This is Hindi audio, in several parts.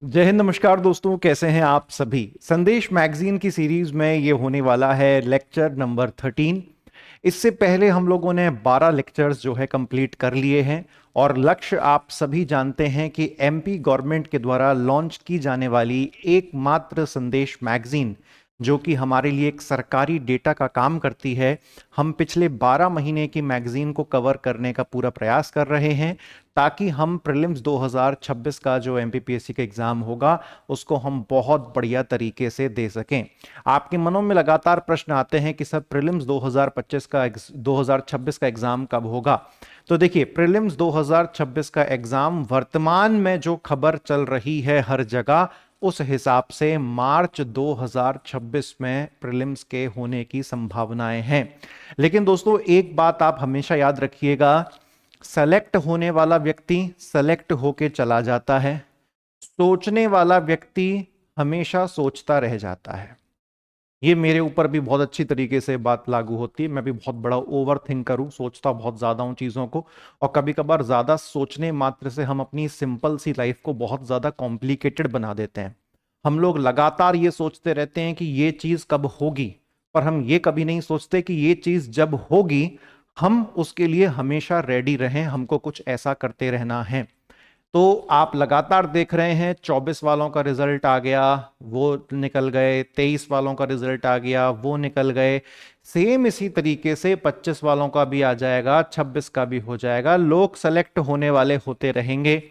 जय हिंद। नमस्कार दोस्तों, कैसे हैं आप सभी। संदेश मैगजीन की सीरीज में ये होने वाला है लेक्चर नंबर 13। इससे पहले हम लोगों ने 12 लेक्चर्स जो है कंप्लीट कर लिए हैं और लक्ष्य आप सभी जानते हैं कि एमपी गवर्नमेंट के द्वारा लॉन्च की जाने वाली एकमात्र संदेश मैगजीन जो कि हमारे लिए एक सरकारी डेटा का काम करती है। हम पिछले 12 महीने की मैगजीन को कवर करने का पूरा प्रयास कर रहे हैं ताकि हम प्रीलिम्स 2026 का जो एमपीपीएससी का एग्जाम होगा उसको हम बहुत बढ़िया तरीके से दे सकें। आपके मनों में लगातार प्रश्न आते हैं कि सर प्रीलिम्स 2026 का एग्जाम कब होगा। तो देखिए, प्रीलिम्स 2026 का एग्जाम वर्तमान में जो खबर चल रही है हर जगह, उस हिसाब से मार्च 2026 में प्रीलिम्स के होने की संभावनाएं हैं। लेकिन दोस्तों, एक बात आप हमेशा याद रखिएगा, सेलेक्ट होने वाला व्यक्ति सेलेक्ट होके चला जाता है, सोचने वाला व्यक्ति हमेशा सोचता रह जाता है। ये मेरे ऊपर भी बहुत अच्छी तरीके से बात लागू होती है। मैं भी बहुत बड़ा ओवर थिंकर हूं, सोचता बहुत ज्यादा हूं चीजों को, और कभी कभार ज्यादा सोचने मात्र से हम अपनी सिंपल सी लाइफ को बहुत ज्यादा कॉम्प्लिकेटेड बना देते हैं। हम लोग लगातार ये सोचते रहते हैं कि ये चीज कब होगी, पर हम ये कभी नहीं सोचते कि ये चीज जब होगी हम उसके लिए हमेशा रेडी रहें, हमको कुछ ऐसा करते रहना है। तो आप लगातार देख रहे हैं 24 वालों का रिजल्ट आ गया, वो निकल गए, 23 वालों का रिजल्ट आ गया, वो निकल गए। सेम इसी तरीके से 25 वालों का भी आ जाएगा, 26 का भी हो जाएगा। लोग सेलेक्ट होने वाले होते रहेंगे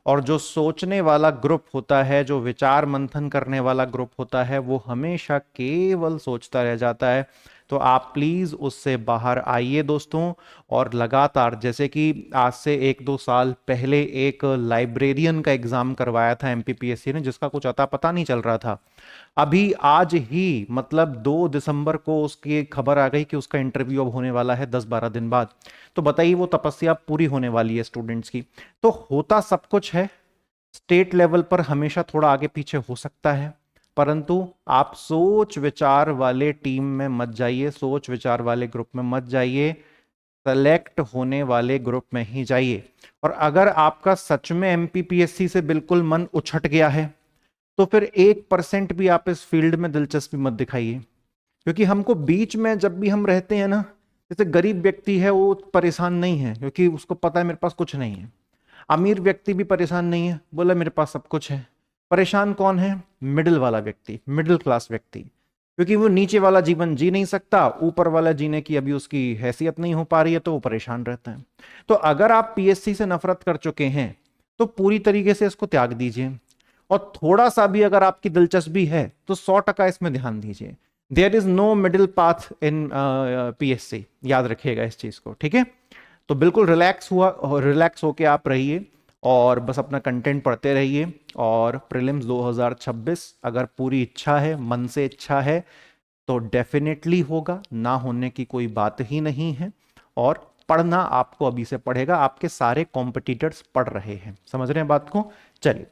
और जो सोचने वाला ग्रुप होता है, जो विचार मंथन करने वाला ग्रुप होता है, वो हमेशा केवल सोचता रह जाता है। तो आप प्लीज उससे बाहर आइए दोस्तों। और लगातार, जैसे कि आज से 1-2 साल पहले एक लाइब्रेरियन का एग्जाम करवाया था एमपीपीएससी ने, जिसका कुछ अता पता नहीं चल रहा था। अभी आज ही मतलब 2 दिसंबर को उसकी खबर आ गई कि उसका इंटरव्यू अब होने वाला है 10-12 दिन बाद। तो बताइए, वो तपस्या पूरी होने वाली है स्टूडेंट्स की। तो होता सब कुछ है, स्टेट लेवल पर हमेशा थोड़ा आगे पीछे हो सकता है, परंतु आप सोच विचार वाले टीम में मत जाइए, सोच विचार वाले ग्रुप में मत जाइए, सेलेक्ट होने वाले ग्रुप में ही जाइए। और अगर आपका सच में एमपीपीएससी से बिल्कुल मन उछट गया है तो फिर 1% भी आप इस फील्ड में दिलचस्पी मत दिखाइए। क्योंकि हमको बीच में जब भी हम रहते हैं ना, जैसे गरीब व्यक्ति है वो परेशान नहीं है क्योंकि उसको पता है मेरे पास कुछ नहीं है। अमीर व्यक्ति भी परेशान नहीं है, बोला मेरे पास सब कुछ है। परेशान कौन है? मिडिल वाला व्यक्ति, मिडिल क्लास व्यक्ति, क्योंकि वो नीचे वाला जीवन जी नहीं सकता, ऊपर वाला जीने की अभी उसकी हैसियत नहीं हो पा रही है, तो वो परेशान रहता है। तो अगर आप पीएससी से नफरत कर चुके हैं तो पूरी तरीके से इसको त्याग दीजिए, और थोड़ा सा भी अगर आपकी दिलचस्पी है तो 100% इसमें ध्यान दीजिए। There is no middle path in PSC, याद रखिएगा इस चीज को, ठीक है। तो बिल्कुल रिलैक्स होके आप रहिए और बस अपना कंटेंट पढ़ते रहिए। और प्रीलिम्स 2026 अगर पूरी इच्छा है, मन से इच्छा है, तो डेफिनेटली होगा, ना होने की कोई बात ही नहीं है। और पढ़ना आपको अभी से पड़ेगा, आपके सारे कॉम्पिटिटर्स पढ़ रहे हैं, समझ रहे हैं बात को। चलिए,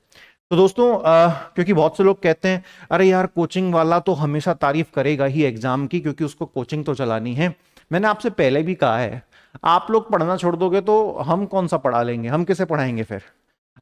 तो दोस्तों क्योंकि बहुत से लोग कहते हैं अरे यार कोचिंग वाला तो हमेशा तारीफ करेगा ही एग्जाम की, क्योंकि उसको कोचिंग तो चलानी है। मैंने आपसे पहले भी कहा है, आप लोग पढ़ना छोड़ दोगे तो हम कौन सा पढ़ा लेंगे, हम किसे पढ़ाएंगे फिर।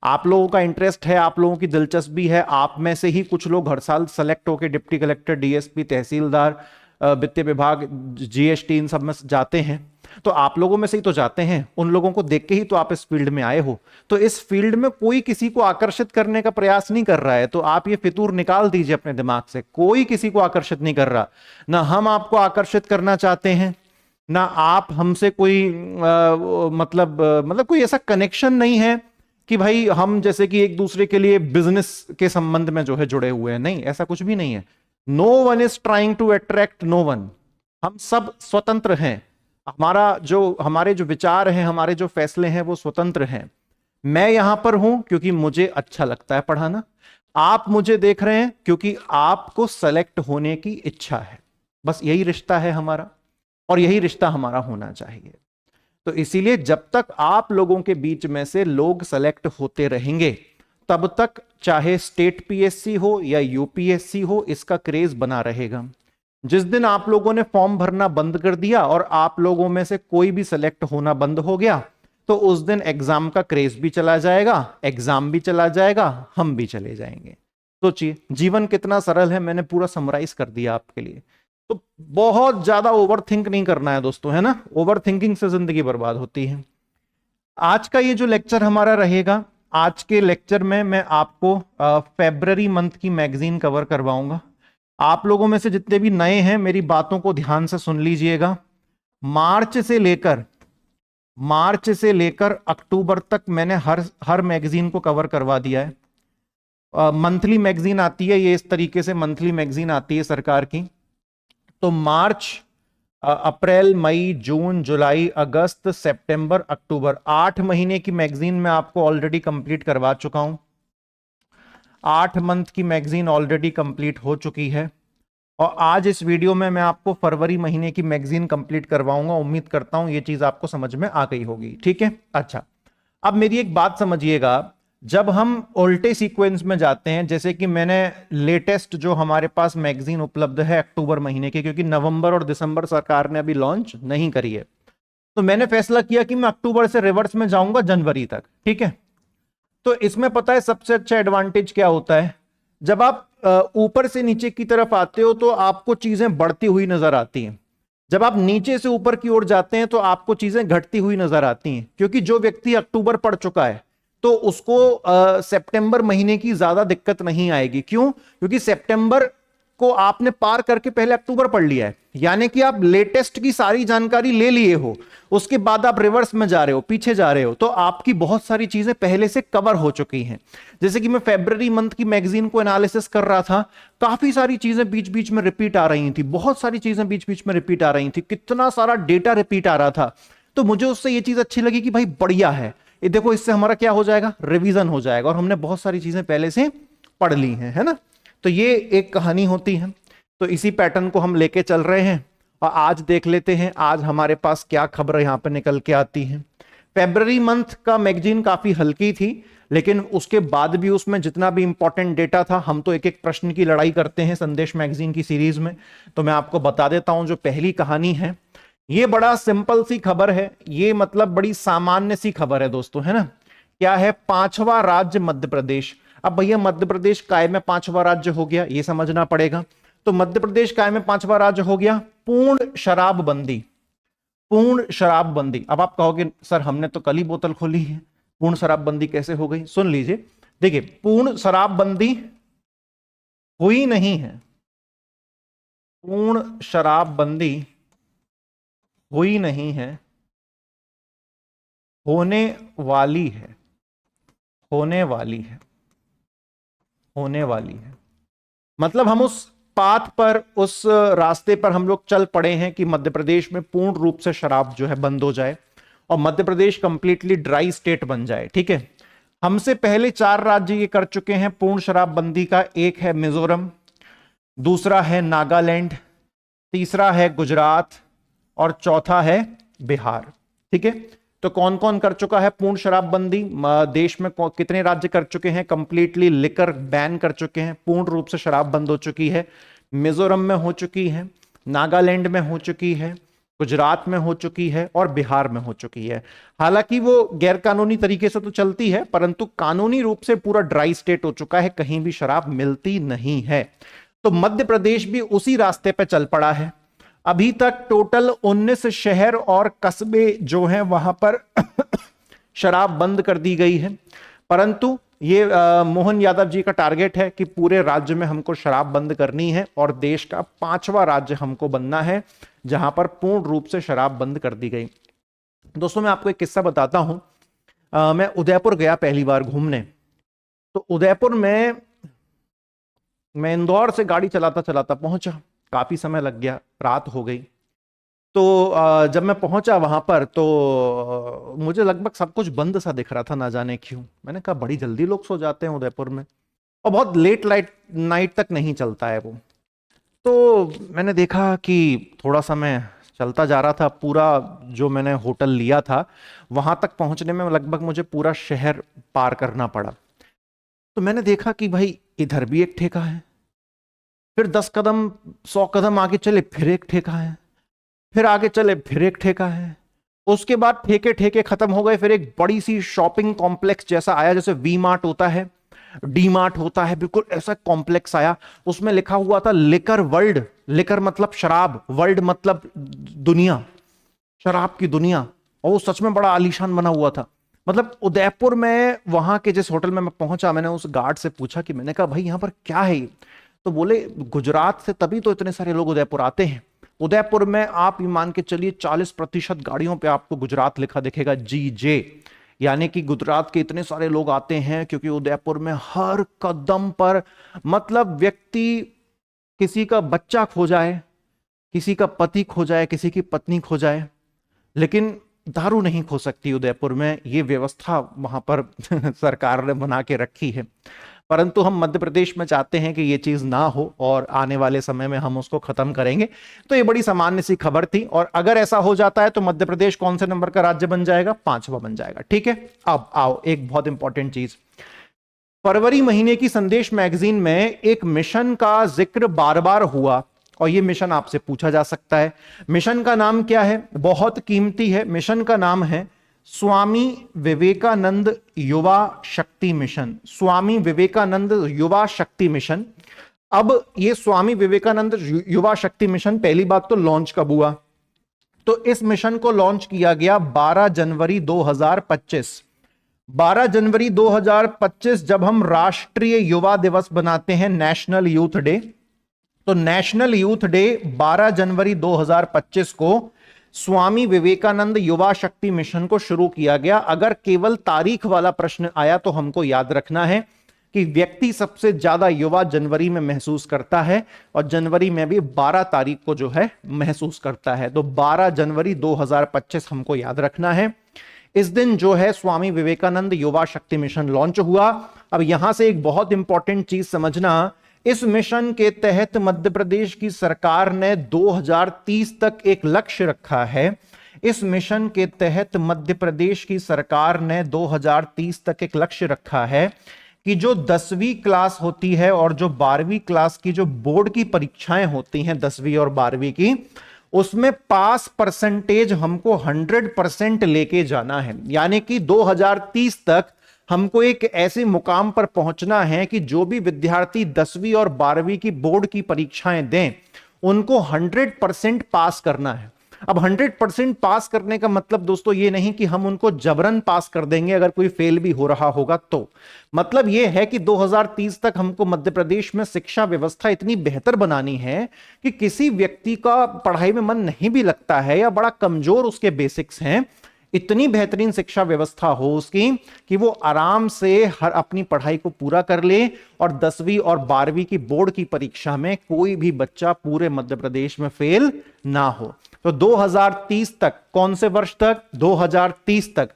आप लोगों का इंटरेस्ट है, आप लोगों की दिलचस्पी है, आप में से ही कुछ लोग हर साल सेलेक्ट होकर डिप्टी कलेक्टर, डीएसपी, तहसीलदार, वित्त विभाग, जीएसटी, इन सब में जाते हैं। तो आप लोगों में से ही तो जाते हैं, उन लोगों को देख के ही तो आप इस फील्ड में आए हो। तो इस फील्ड में कोई किसी को आकर्षित करने का प्रयास नहीं कर रहा है, तो आप ये फितूर निकाल दीजिए अपने दिमाग से। कोई किसी को आकर्षित नहीं कर रहा, ना हम आपको आकर्षित करना चाहते हैं, ना आप हमसे कोई मतलब कोई ऐसा कनेक्शन नहीं है कि भाई हम जैसे कि एक दूसरे के लिए बिजनेस के संबंध में जो है जुड़े हुए हैं। नहीं, ऐसा कुछ भी नहीं है। No one is trying to attract no one. हम सब स्वतंत्र हैं, हमारे जो विचार हैं, हमारे जो फैसले हैं, वो स्वतंत्र हैं। मैं यहां पर हूं क्योंकि मुझे अच्छा लगता है पढ़ाना, आप मुझे देख रहे हैं क्योंकि आपको सेलेक्ट होने की इच्छा है। बस यही रिश्ता है हमारा, और यही रिश्ता हमारा होना चाहिए। तो इसीलिए जब तक आप लोगों के बीच में से लोग सेलेक्ट होते रहेंगे, तब तक चाहे स्टेट पीएससी हो या यूपीएससी हो, इसका क्रेज बना रहेगा। जिस दिन आप लोगों ने फॉर्म भरना बंद कर दिया और आप लोगों में से कोई भी सेलेक्ट होना बंद हो गया, तो उस दिन एग्जाम का क्रेज भी चला जाएगा, एग्जाम भी चला जाएगा, हम भी चले जाएंगे। सोचिए जीवन कितना सरल है, मैंने पूरा समराइज कर दिया आपके लिए। तो बहुत ज्यादा ओवर थिंक नहीं करना है दोस्तों, है ना, ओवर थिंकिंग से जिंदगी बर्बाद होती है। आज का ये जो लेक्चर हमारा रहेगा, आज के लेक्चर में मैं आपको फेब्रवरी मंथ की मैगजीन कवर करवाऊंगा। आप लोगों में से जितने भी नए हैं मेरी बातों को ध्यान से सुन लीजिएगा। मार्च से लेकर अक्टूबर तक मैंने हर मैगजीन को कवर करवा दिया है। मंथली मैगजीन आती है, ये इस तरीके से मंथली मैगजीन आती है सरकार की। तो मार्च, अप्रैल, मई, जून, जुलाई, अगस्त, सितंबर, अक्टूबर, 8 महीने की मैगजीन मैं आपको ऑलरेडी कंप्लीट करवा चुका हूं। 8 मंथ की मैगजीन ऑलरेडी कंप्लीट हो चुकी है। और आज इस वीडियो में मैं आपको फरवरी महीने की मैगजीन कंप्लीट करवाऊंगा। उम्मीद करता हूं ये चीज आपको समझ में आ गई होगी, ठीक है। अच्छा, अब मेरी एक बात समझिएगा, जब हम उल्टे सीक्वेंस में जाते हैं, जैसे कि मैंने लेटेस्ट जो हमारे पास मैगजीन उपलब्ध है अक्टूबर महीने की, क्योंकि नवंबर और दिसंबर सरकार ने अभी लॉन्च नहीं करी है, तो मैंने फैसला किया कि मैं अक्टूबर से रिवर्स में जाऊंगा जनवरी तक, ठीक है। तो इसमें पता है सबसे अच्छा एडवांटेज क्या होता है, जब आप ऊपर से नीचे की तरफ आते हो तो आपको चीजें बढ़ती हुई नजर आती हैं, जब आप नीचे से ऊपर की ओर जाते हैं तो आपको चीजें घटती हुई नजर आती हैं। क्योंकि जो व्यक्ति अक्टूबर पढ़ चुका है तो उसको सितंबर महीने की ज्यादा दिक्कत नहीं आएगी। क्यों? क्योंकि सितंबर को आपने पार करके पहले अक्टूबर पढ़ लिया है, यानी कि आप लेटेस्ट की सारी जानकारी ले लिए हो, उसके बाद आप रिवर्स में जा रहे हो, पीछे जा रहे हो, तो आपकी बहुत सारी चीजें पहले से कवर हो चुकी हैं। जैसे कि मैं फरवरी मंथ की मैगजीन को एनालिसिस कर रहा था, काफी सारी चीजें बीच बीच में रिपीट आ रही थी, बहुत सारी चीजें बीच बीच में रिपीट आ रही थी, कितना सारा डेटा रिपीट आ रहा था। तो मुझे उससे ये चीज अच्छी लगी कि भाई बढ़िया है, ये देखो इससे हमारा क्या हो जाएगा, रिवीजन हो जाएगा, और हमने बहुत सारी चीजें पहले से पढ़ ली हैं, है ना। तो ये एक कहानी होती है। तो इसी पैटर्न को हम लेके चल रहे हैं और आज देख लेते हैं आज हमारे पास क्या खबर यहां पर निकल के आती है। फरवरी मंथ का मैगजीन काफी हल्की थी, लेकिन उसके बाद भी उसमें जितना भी इंपॉर्टेंट डेटा था, हम तो एक एक प्रश्न की लड़ाई करते हैं संदेश मैगजीन की सीरीज में, तो मैं आपको बता देता हूं। जो पहली कहानी है ये बड़ा सिंपल सी खबर है, ये मतलब बड़ी सामान्य सी खबर है दोस्तों, है ना। क्या है? 5वां राज्य मध्य प्रदेश। अब भैया मध्य प्रदेश काय में 5वां राज्य हो गया, ये समझना पड़ेगा। तो मध्य प्रदेश काय में 5वां राज्य हो गया? पूर्ण शराबबंदी, पूर्ण शराबबंदी। अब आप कहोगे सर हमने तो कल ही बोतल खोली है, पूर्ण शराबबंदी कैसे हो गई? सुन लीजिए, देखिए पूर्ण शराबबंदी हुई नहीं है, पूर्ण शराबबंदी हुई नहीं है, होने वाली है, होने वाली है, होने वाली है। मतलब हम उस पाथ पर, उस रास्ते पर हम लोग चल पड़े हैं कि मध्य प्रदेश में पूर्ण रूप से शराब जो है बंद हो जाए और Madhya Pradesh completely dry state बन जाए, ठीक है। हमसे पहले 4 राज्य ये कर चुके हैं पूर्ण शराबबंदी का। एक है मिजोरम, दूसरा है नागालैंड, तीसरा है गुजरात और चौथा है बिहार, ठीक है। तो कौन कौन कर चुका है पूर्ण शराबबंदी? देश में कितने राज्य कर चुके हैं कंप्लीटली लिकर बैन कर चुके हैं, पूर्ण रूप से शराब बंद हो चुकी है? मिजोरम में हो चुकी है, नागालैंड में हो चुकी है, गुजरात में हो चुकी है और बिहार में हो चुकी है। हालांकि वो गैर कानूनी तरीके से तो चलती है, परंतु कानूनी रूप से पूरा ड्राई स्टेट हो चुका है, कहीं भी शराब मिलती नहीं है। तो मध्य प्रदेश भी उसी रास्ते पर चल पड़ा है। अभी तक टोटल 19 शहर और कस्बे जो हैं वहां पर शराब बंद कर दी गई है, परंतु ये मोहन यादव जी का टारगेट है कि पूरे राज्य में हमको शराब बंद करनी है और देश का 5वां राज्य हमको बनना है जहां पर पूर्ण रूप से शराब बंद कर दी गई। दोस्तों मैं आपको एक किस्सा बताता हूं। मैं उदयपुर गया पहली बार घूमने। तो उदयपुर में मैं इंदौर से गाड़ी चलाता चलाता पहुंचा, काफी समय लग गया, रात हो गई। तो जब मैं पहुंचा वहां पर तो मुझे लगभग सब कुछ बंद सा दिख रहा था, ना जाने क्यों। मैंने कहा बड़ी जल्दी लोग सो जाते हैं उदयपुर में और बहुत लेट नाइट तक नहीं चलता है वो। तो मैंने देखा कि थोड़ा समय चलता जा रहा था, पूरा जो मैंने होटल लिया था वहां तक पहुंचने में लगभग मुझे पूरा शहर पार करना पड़ा। तो मैंने देखा कि भाई इधर भी एक ठेका है, फिर 10 कदम 100 कदम आगे चले फिर एक ठेका है, फिर आगे चले फिर एक ठेका है, उसके बाद ठेके ठेके खत्म हो गए, फिर एक बड़ी सी शॉपिंग कॉम्प्लेक्स जैसा आया, जैसे वी मार्ट होता है, डी मार्ट होता है, बिल्कुल ऐसा कॉम्प्लेक्स आया। उसमें लिखा हुआ था लिकर वर्ल्ड, लिकर मतलब शराब, वर्ल्ड मतलब दुनिया, शराब की दुनिया। और वो सच में बड़ा आलीशान बना हुआ था। मतलब उदयपुर में वहां के जिस होटल में मैं पहुंचा, मैंने उस गार्ड से पूछा कि, मैंने कहा भाई यहां पर क्या है ये? तो बोले गुजरात से तभी तो इतने सारे लोग उदयपुर आते हैं। उदयपुर में आप ये मान के चलिए 40% गाड़ियों पे आपको गुजरात लिखा दिखेगा, GJ। यानी कि गुजरात के इतने सारे लोग आते हैं क्योंकि उदयपुर में हर कदम पर, मतलब व्यक्ति, किसी का बच्चा खो जाए, किसी का पति खो जाए, किसी की पत्नी खो जाए, लेकिन दारू नहीं खो सकती उदयपुर में। ये व्यवस्था वहां पर सरकार ने बना के रखी है। परंतु हम मध्य प्रदेश में चाहते हैं कि ये चीज ना हो और आने वाले समय में हम उसको खत्म करेंगे। तो ये बड़ी सामान्य सी खबर थी, और अगर ऐसा हो जाता है तो मध्य प्रदेश कौन से नंबर का राज्य बन जाएगा? 5वां बन जाएगा। ठीक है, अब आओ एक बहुत इंपॉर्टेंट चीज। फरवरी महीने की संदेश मैगजीन में एक मिशन का जिक्र बार बार हुआ, और यह मिशन आपसे पूछा जा सकता है। मिशन का नाम क्या है? बहुत कीमती है। मिशन का नाम है स्वामी विवेकानंद युवा शक्ति मिशन। स्वामी विवेकानंद युवा शक्ति मिशन। अब यह स्वामी विवेकानंद युवा शक्ति मिशन पहली बात तो लॉन्च कब हुआ? तो इस मिशन को लॉन्च किया गया 12 जनवरी 2025। 12 जनवरी 2025 जब हम राष्ट्रीय युवा दिवस बनाते हैं, नेशनल यूथ डे, तो नेशनल यूथ डे 12 जनवरी 2025 को स्वामी विवेकानंद युवा शक्ति मिशन को शुरू किया गया। अगर केवल तारीख वाला प्रश्न आया तो हमको याद रखना है कि व्यक्ति सबसे ज्यादा युवा जनवरी में महसूस करता है, और जनवरी में भी 12 तारीख को जो है महसूस करता है। तो 12 जनवरी 2025 हमको याद रखना है। इस दिन जो है स्वामी विवेकानंद युवा शक्ति मिशन लॉन्च हुआ। अब यहां से एक बहुत इंपॉर्टेंट चीज समझना, इस मिशन के तहत मध्य प्रदेश की सरकार ने 2030 तक एक लक्ष्य रखा है। इस मिशन के तहत मध्य प्रदेश की सरकार ने 2030 तक एक लक्ष्य रखा है कि जो 10वीं क्लास होती है और जो 12वीं क्लास की जो बोर्ड की परीक्षाएं होती हैं 10वीं और 12वीं की, उसमें पास परसेंटेज हमको 100% लेके जाना है। यानी कि 2030 तक हमको एक ऐसे मुकाम पर पहुंचना है कि जो भी विद्यार्थी 10वीं और 12वीं की बोर्ड की परीक्षाएं दें, उनको 100% पास करना है। अब 100% पास करने का मतलब दोस्तों ये नहीं कि हम उनको जबरन पास कर देंगे अगर कोई फेल भी हो रहा होगा तो। मतलब ये है कि 2030 तक हमको मध्य प्रदेश में शिक्षा व्यवस्था इतनी बेहतर बनानी है कि किसी व्यक्ति का पढ़ाई में मन नहीं भी लगता है या बड़ा कमजोर उसके बेसिक्स हैं, इतनी बेहतरीन शिक्षा व्यवस्था हो उसकी कि वो आराम से हर अपनी पढ़ाई को पूरा कर ले, और 10वीं और 12वीं की बोर्ड की परीक्षा में कोई भी बच्चा पूरे मध्य प्रदेश में फेल ना हो। तो 2030 तक, कौन से वर्ष तक? 2030 तक।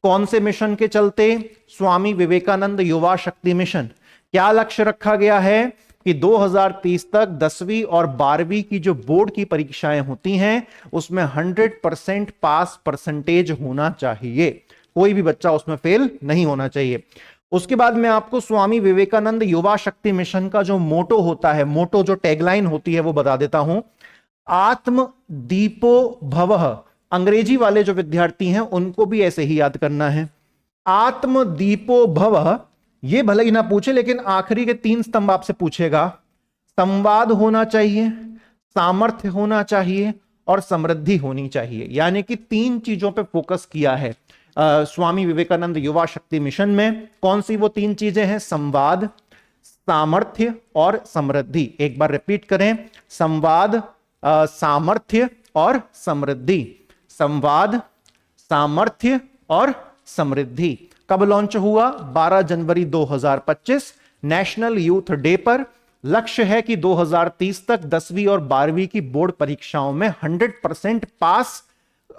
कौन से मिशन के चलते? स्वामी विवेकानंद युवा शक्ति मिशन। क्या लक्ष्य रखा गया है कि 2030 तक 10वीं और 12वीं की जो बोर्ड की परीक्षाएं होती हैं उसमें 100% पास परसेंटेज होना चाहिए, कोई भी बच्चा उसमें फेल नहीं होना चाहिए। उसके बाद मैं आपको स्वामी विवेकानंद युवा शक्ति मिशन का जो मोटो होता है, मोटो जो टैगलाइन होती है वो बता देता हूं। आत्म दीपो भवः। अंग्रेजी वाले जो विद्यार्थी हैं उनको भी ऐसे ही याद करना है, आत्म दीपो भवः। ये भले ही ना पूछे लेकिन आखिरी के 3 स्तंभ आपसे पूछेगा। संवाद होना चाहिए, सामर्थ्य होना चाहिए और समृद्धि होनी चाहिए। यानी कि 3 चीजों पे फोकस किया है स्वामी विवेकानंद युवा शक्ति मिशन में। कौन सी वो 3 चीजें हैं? संवाद, सामर्थ्य और समृद्धि। एक बार रिपीट करें, संवाद, सामर्थ्य और समृद्धि। संवाद, सामर्थ्य और समृद्धि। कब लॉन्च हुआ? 12 जनवरी 2025 नेशनल यूथ डे पर। लक्ष्य है कि 2030 तक 10वीं और 12वीं की बोर्ड परीक्षाओं में 100% पास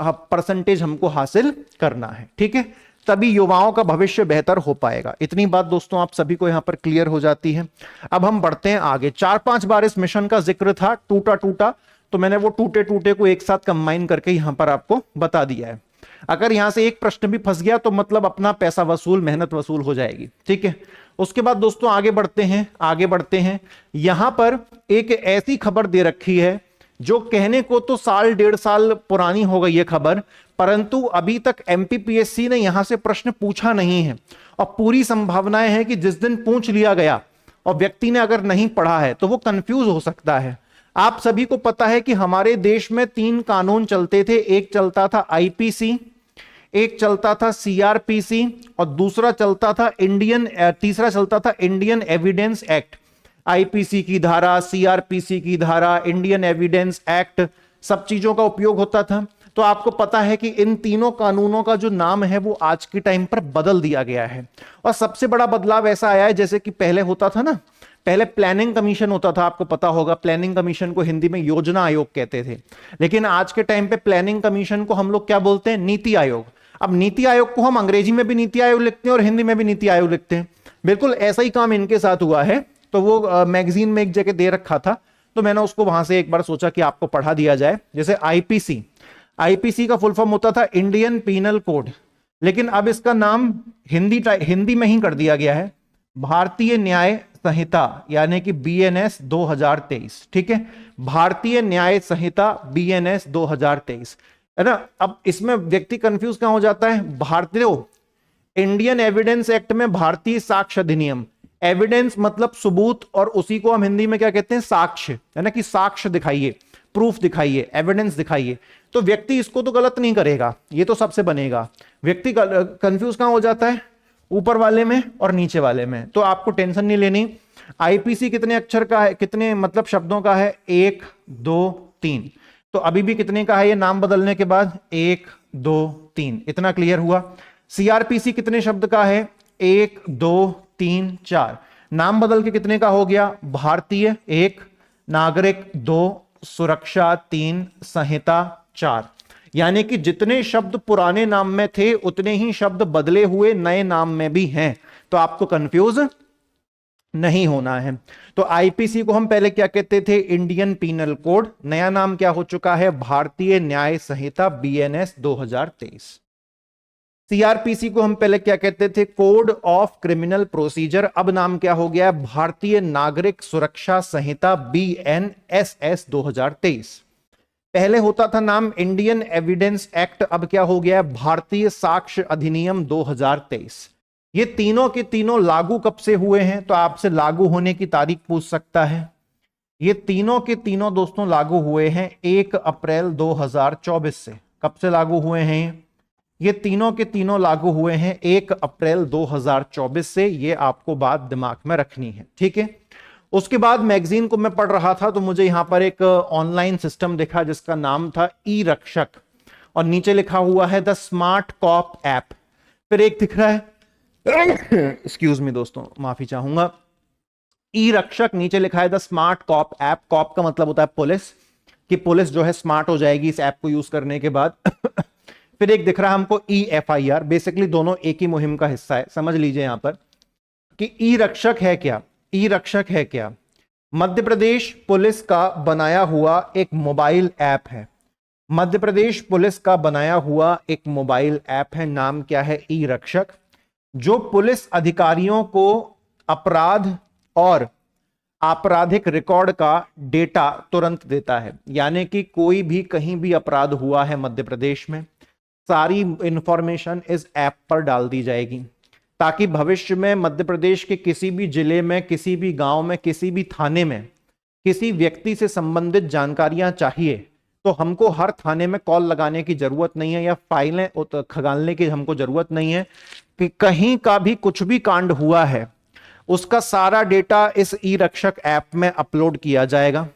परसेंटेज हमको हासिल करना है। ठीक है, तभी युवाओं का भविष्य बेहतर हो पाएगा। इतनी बात दोस्तों आप सभी को यहां पर क्लियर हो जाती है। अब हम बढ़ते हैं आगे। 4-5 बार इस मिशन का जिक्र था, टूटा टूटा, तो मैंने वो टूटे टूटे को एक साथ कंबाइन करके यहां पर आपको बता दिया है। अगर यहां से एक प्रश्न भी फंस गया तो मतलब अपना पैसा वसूल, मेहनत वसूल हो जाएगी। ठीक है, उसके बाद दोस्तों आगे बढ़ते हैं, आगे बढ़ते हैं। यहां पर एक ऐसी खबर दे रखी है जो कहने को तो साल डेढ़ साल पुरानी हो गई है खबर, परंतु अभी तक एमपीपीएससी ने यहां से प्रश्न पूछा नहीं है। और पूरी संभावनाएं हैं कि जिस दिन पूछ लिया गया और व्यक्ति ने अगर नहीं पढ़ा है तो वो कंफ्यूज हो सकता है। आप सभी को पता है कि हमारे देश में 3 कानून चलते थे, एक चलता था आईपीसी, एक चलता था सीआरपीसी और दूसरा चलता था तीसरा चलता था इंडियन एविडेंस एक्ट। आईपीसी की धारा, सीआरपीसी की धारा, इंडियन एविडेंस एक्ट, सब चीजों का उपयोग होता था। तो आपको पता है कि इन तीनों कानूनों का जो नाम है वो आज के टाइम पर बदल दिया गया है। और सबसे बड़ा बदलाव ऐसा आया है, जैसे कि पहले होता था ना, पहले प्लानिंग कमीशन होता था, आपको पता होगा, प्लानिंग कमीशन को हिंदी में योजना आयोग कहते थे। लेकिन आज के टाइम पे प्लानिंग कमीशन को हम लोग क्या बोलते हैं? नीति आयोग। अब नीति आयोग को हम अंग्रेजी में भी नीति आयोग लिखते हैं और हिंदी में भी नीति आयोग लिखते हैं। बिल्कुल ऐसा ही काम इनके साथ हुआ है। तो वो मैगजीन में एक जगह दे रखा था, तो मैंने उसको वहां से एक बार सोचा कि आपको पढ़ा दिया जाए। जैसे आईपीसी, आईपीसी का फुल फॉर्म होता था इंडियन पीनल कोड, लेकिन अब इसका नाम हिंदी में ही कर दिया गया है भारतीय न्याय संहिता, यानी कि बीएनएस 2023। ठीक है, भारतीय न्याय संहिता बीएनएस 2023, है ना। अब इसमें व्यक्ति कंफ्यूज कहां हो जाता है? भारतीय इंडियन एविडेंस एक्ट में भारतीय साक्ष्य अधिनियम, एविडेंस मतलब सबूत, और उसी को हम हिंदी में क्या कहते हैं? साक्ष्य, है ना, कि साक्ष्य दिखाइए, प्रूफ दिखाइए, एविडेंस दिखाइए। तो व्यक्ति इसको तो गलत नहीं करेगा, ये तो सबसे बनेगा। व्यक्ति कंफ्यूज कहां हो जाता है? ऊपर वाले में और नीचे वाले में। तो आपको टेंशन नहीं लेनी। आईपीसी कितने अक्षर का है, कितने मतलब शब्दों का है? 1 2 3। तो अभी भी कितने का है ये नाम बदलने के बाद? 1 2 3। इतना क्लियर हुआ। सीआरपीसी कितने शब्द का है? 1 2 3 4। नाम बदल के कितने का हो गया? भारतीय 1, नागरिक 2, सुरक्षा 3, संहिता 4। यानी कि जितने शब्द पुराने नाम में थे उतने ही शब्द बदले हुए नए नाम में भी हैं। तो आपको कंफ्यूज नहीं होना है। तो आईपीसी को हम पहले क्या कहते थे? Indian penal code. नया नाम क्या हो चुका है? भारतीय न्याय संहिता बीएनएस 2023। सीआरपीसी को हम पहले क्या कहते थे? Code of criminal procedure. अब नाम क्या हो गया? भारतीय नागरिक सुरक्षा संहिता बीएनएसएस 2023। पहले होता था नाम इंडियन एविडेंस एक्ट, अब क्या हो गया? भारतीय साक्ष्य अधिनियम 2023। ये तीनों के तीनों लागू कब से हुए हैं? तो आपसे लागू होने की तारीख पूछ सकता है। ये तीनों के तीनों दोस्तों लागू हुए हैं 1 अप्रैल 2024 से। कब से लागू हुए हैं? ये तीनों के तीनों लागू हुए हैं 1 अप्रैल 2024 से। ये आपको बात दिमाग में रखनी है, ठीक है। उसके बाद मैगजीन को मैं पढ़ रहा था तो मुझे यहां पर एक ऑनलाइन सिस्टम दिखा जिसका नाम था ई रक्षक, और नीचे लिखा हुआ है द स्मार्ट कॉप ऐप। फिर एक दिख रहा है, एक्सक्यूज मी दोस्तों, माफी चाहूंगा, ई रक्षक, नीचे लिखा है the smart cop app. Cop का मतलब होता है पुलिस, कि पुलिस जो है स्मार्ट हो जाएगी इस ऐप को यूज करने के बाद। फिर एक दिख रहा है हमको ई एफआईआर। बेसिकली दोनों एक ही मुहिम का हिस्सा है, समझ लीजिए यहां पर कि ई रक्षक है क्या। ई रक्षक है क्या? मध्य प्रदेश पुलिस का बनाया हुआ एक मोबाइल ऐप है। मध्य प्रदेश पुलिस का बनाया हुआ एक मोबाइल ऐप है, नाम क्या है? ई रक्षक, जो पुलिस अधिकारियों को अपराध और आपराधिक रिकॉर्ड का डेटा तुरंत देता है। यानी कि कोई भी कहीं भी अपराध हुआ है मध्य प्रदेश में, सारी इंफॉर्मेशन इस ऐप पर डाल दी जाएगी, ताकि भविष्य में मध्य प्रदेश के किसी भी जिले में, किसी भी गांव में, किसी भी थाने में किसी व्यक्ति से संबंधित जानकारियां चाहिए तो हमको हर थाने में कॉल लगाने की जरूरत नहीं है, या फाइलें खंगालने की हमको जरूरत नहीं है। कि कहीं का भी कुछ भी कांड हुआ है उसका सारा डेटा इस ई रक्षक ऐप में अपलोड किया जाएगा,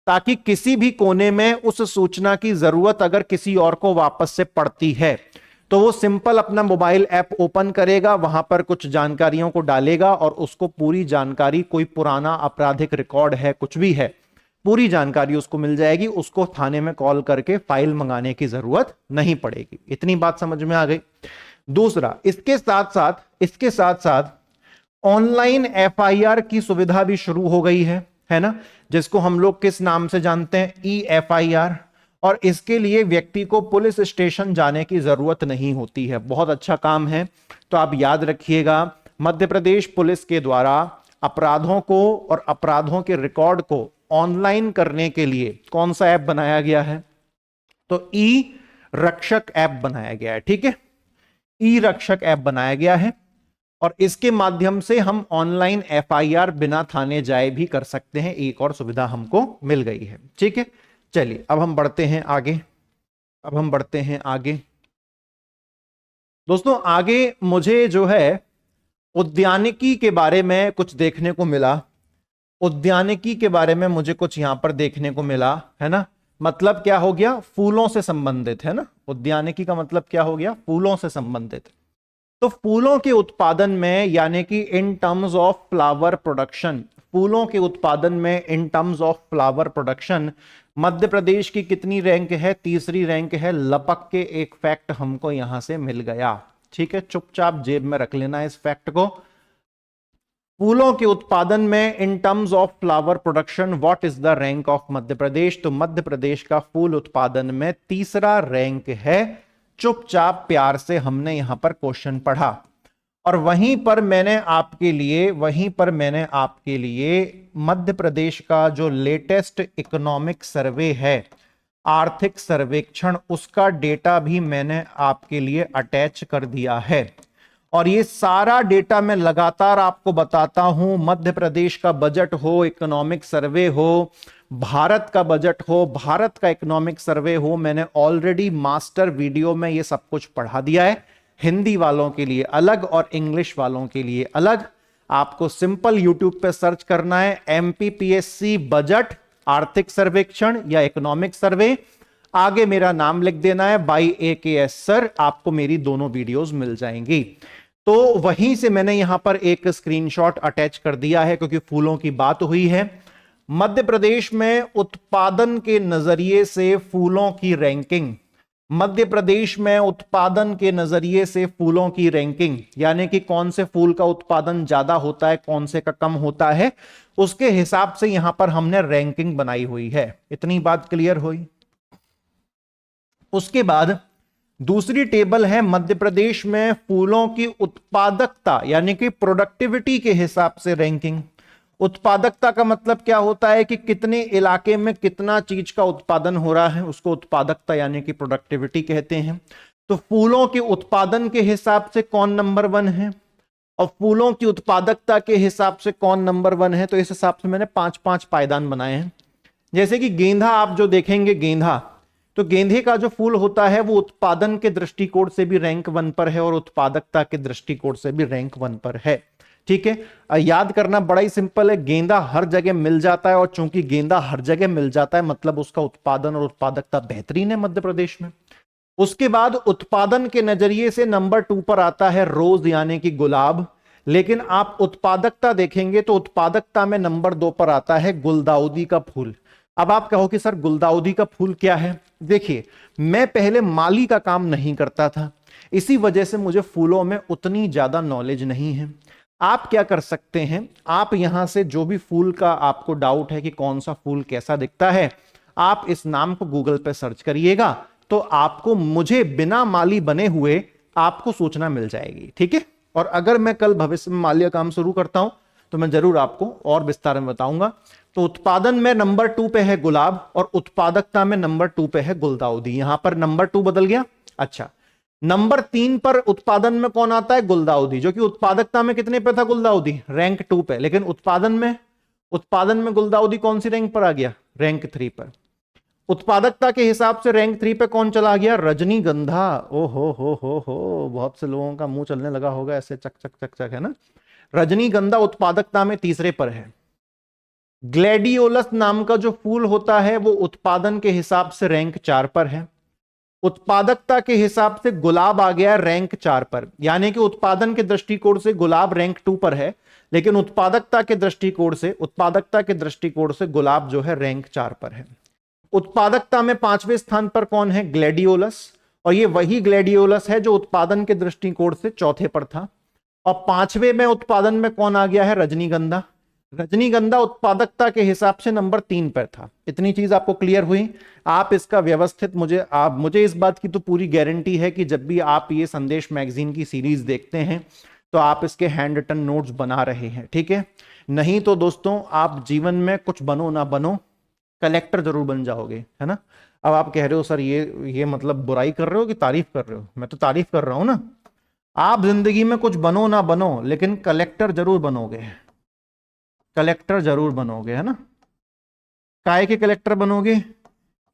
ताकि किसी भी कोने में उस सूचना की जरूरत अगर किसी और को वापस से पड़ती है तो वो सिंपल अपना मोबाइल ऐप ओपन करेगा, वहां पर कुछ जानकारियों को डालेगा और उसको पूरी जानकारी, कोई पुराना आपराधिक रिकॉर्ड है, कुछ भी है, पूरी जानकारी उसको मिल जाएगी। उसको थाने में कॉल करके फाइल मंगाने की जरूरत नहीं पड़ेगी। इतनी बात समझ में आ गई। दूसरा, इसके साथ साथ ऑनलाइन एफआईआर की सुविधा भी शुरू हो गई है ना, जिसको हम लोग किस नाम से जानते हैं? E FIR. और इसके लिए व्यक्ति को पुलिस स्टेशन जाने की जरूरत नहीं होती है। बहुत अच्छा काम है। तो आप याद रखिएगा, मध्य प्रदेश पुलिस के द्वारा अपराधों को और अपराधों के रिकॉर्ड को ऑनलाइन करने के लिए कौन सा ऐप बनाया गया है? तो ई रक्षक ऐप बनाया गया है। ठीक है, ई रक्षक ऐप बनाया गया है और इसके माध्यम से हम ऑनलाइन एफआईआर बिना थाने जाए भी कर सकते हैं। एक और सुविधा हमको मिल गई है। ठीक है, चलिए अब हम बढ़ते हैं आगे। दोस्तों आगे मुझे जो है उद्यानिकी के बारे में कुछ देखने को मिला। उद्यानिकी के बारे में मुझे कुछ यहां पर देखने को मिला, है ना। मतलब क्या हो गया? फूलों से संबंधित, है ना। उद्यानिकी का मतलब क्या हो गया? फूलों से संबंधित। तो फूलों के उत्पादन में, यानी कि in terms of flower production, फूलों के उत्पादन में in terms of flower production Madhya Pradesh की कितनी रैंक है? तीसरी रैंक है। लपक के एक फैक्ट हमको यहां से मिल गया। ठीक है, चुपचाप जेब में रख लेना इस फैक्ट को। फूलों के उत्पादन में in terms of flower production what is the rank of Madhya Pradesh? तो मध्य प्रदेश का फूल उत्पादन में तीसरा रैंक है। चुपचाप प्यार से हमने यहां पर क्वेश्चन पढ़ा और वहीं पर मैंने आपके लिए मध्य प्रदेश का जो लेटेस्ट इकोनॉमिक सर्वे है, आर्थिक सर्वेक्षण, उसका डेटा भी मैंने आपके लिए अटैच कर दिया है। और ये सारा डेटा मैं लगातार आपको बताता हूं। मध्य प्रदेश का बजट हो, इकोनॉमिक सर्वे हो, भारत का बजट हो, भारत का इकोनॉमिक सर्वे हो, मैंने ऑलरेडी मास्टर वीडियो में ये सब कुछ पढ़ा दिया है। हिंदी वालों के लिए अलग और इंग्लिश वालों के लिए अलग। आपको सिंपल यूट्यूब पे सर्च करना है एमपीपीएससी बजट आर्थिक सर्वेक्षण या इकोनॉमिक सर्वे, आगे मेरा नाम लिख देना है बाई AKS सर, आपको मेरी दोनों वीडियोस मिल जाएंगी। तो वहीं से मैंने यहां पर एक स्क्रीनशॉट अटैच कर दिया है क्योंकि फूलों की बात हुई है। मध्य प्रदेश में उत्पादन के नजरिए से फूलों की रैंकिंग, मध्य प्रदेश में उत्पादन के नजरिए से फूलों की रैंकिंग, यानी कि कौन से फूल का उत्पादन ज्यादा होता है, कौन से का कम होता है, उसके हिसाब से यहां पर हमने रैंकिंग बनाई हुई है। इतनी बात क्लियर हुई। उसके बाद दूसरी टेबल है मध्य प्रदेश में फूलों की उत्पादकता, यानी कि प्रोडक्टिविटी के हिसाब से रैंकिंग। उत्पादकता का मतलब क्या होता है कि कितने इलाके में कितना चीज का उत्पादन हो रहा है, उसको उत्पादकता यानी कि प्रोडक्टिविटी कहते हैं। तो फूलों के उत्पादन के हिसाब से कौन नंबर 1 है और फूलों की उत्पादकता के हिसाब से कौन नंबर 1 है। तो इस हिसाब से मैंने 5-5 पायदान बनाए हैं। जैसे कि गेंदा, आप जो देखेंगे गेंदा, तो गेंदे का जो फूल होता है वो उत्पादन के दृष्टिकोण से भी रैंक 1 पर है और उत्पादकता के दृष्टिकोण से भी रैंक 1 पर है। ठीक है, याद करना बड़ा ही सिंपल है, गेंदा हर जगह मिल जाता है और चूंकि गेंदा हर जगह मिल जाता है मतलब उसका उत्पादन और उत्पादकता बेहतरीन है मध्य प्रदेश में। उसके बाद उत्पादन के नजरिए से नंबर 2 पर आता है रोज यानी कि गुलाब, लेकिन आप उत्पादकता देखेंगे तो उत्पादकता में नंबर 2 पर आता है गुलदाउदी का फूल। अब आप कहो कि सर गुलदाउदी का फूल क्या है? देखिए, मैं पहले माली का काम नहीं करता था, इसी वजह से मुझे फूलों में उतनी ज्यादा नॉलेज नहीं है। आप क्या कर सकते हैं, आप यहां से जो भी फूल का आपको डाउट है कि कौन सा फूल कैसा दिखता है, आप इस नाम को गूगल पे सर्च करिएगा तो आपको मुझे बिना माली बने हुए आपको सूचना मिल जाएगी। ठीक है, और अगर मैं कल भविष्य में माली का काम शुरू करता हूं तो मैं जरूर आपको और विस्तार में बताऊंगा। तो उत्पादन में नंबर 2 पे है गुलाब और उत्पादकता में नंबर 2 पे है गुलदाउदी। यहां पर नंबर 2 बदल गया। अच्छा, नंबर 3 पर उत्पादन में कौन आता है? गुलदाउदी, जो कि उत्पादकता में कितने पे था गुलदाउदी? रैंक 2 पे। लेकिन उत्पादन में गुलदाउदी कौन सी रैंक पर आ गया? रैंक 3 पर। उत्पादकता के हिसाब से रैंक 3 पे कौन चला गया? रजनीगंधा। ओ हो, बहुत से लोगों का मुंह चलने लगा होगा ऐसे, चक चक चक चक, है ना। रजनीगंधा उत्पादकता में तीसरे पर है। ग्लैडियोलस नाम का जो फूल होता है वो उत्पादन के हिसाब से रैंक 4 पर है। उत्पादकता के हिसाब से गुलाब आ गया रैंक 4 पर, यानी कि उत्पादन के दृष्टिकोण से गुलाब रैंक 2 पर है, लेकिन उत्पादकता के दृष्टिकोण से गुलाब जो है रैंक 4 पर है। उत्पादकता में 5वें स्थान पर कौन है? ग्लैडियोलस, और ये वही ग्लैडियोलस है जो उत्पादन के दृष्टिकोण से चौथे पर था। और 5वें में उत्पादन में कौन आ गया है? रजनीगंधा। रजनीगंधा उत्पादकता के हिसाब से नंबर 3 पर था। इतनी चीज आपको क्लियर हुई। आप इसका व्यवस्थित मुझे इस बात की तो पूरी गारंटी है कि जब भी आप ये संदेश मैगजीन की सीरीज देखते हैं तो आप इसके हैंड रिटन नोट्स बना रहे हैं, ठीक है। नहीं तो दोस्तों आप जीवन में कुछ बनो ना बनो, कलेक्टर जरूर बन जाओगे, है ना। अब आप कह रहे हो सर ये मतलब बुराई कर रहे हो कि तारीफ कर रहे हो? मैं तो तारीफ कर रहा हूं ना। आप जिंदगी में कुछ बनो ना बनो, लेकिन कलेक्टर जरूर बनोगे, कलेक्टर जरूर बनोगे, है ना। काय के कलेक्टर बनोगे?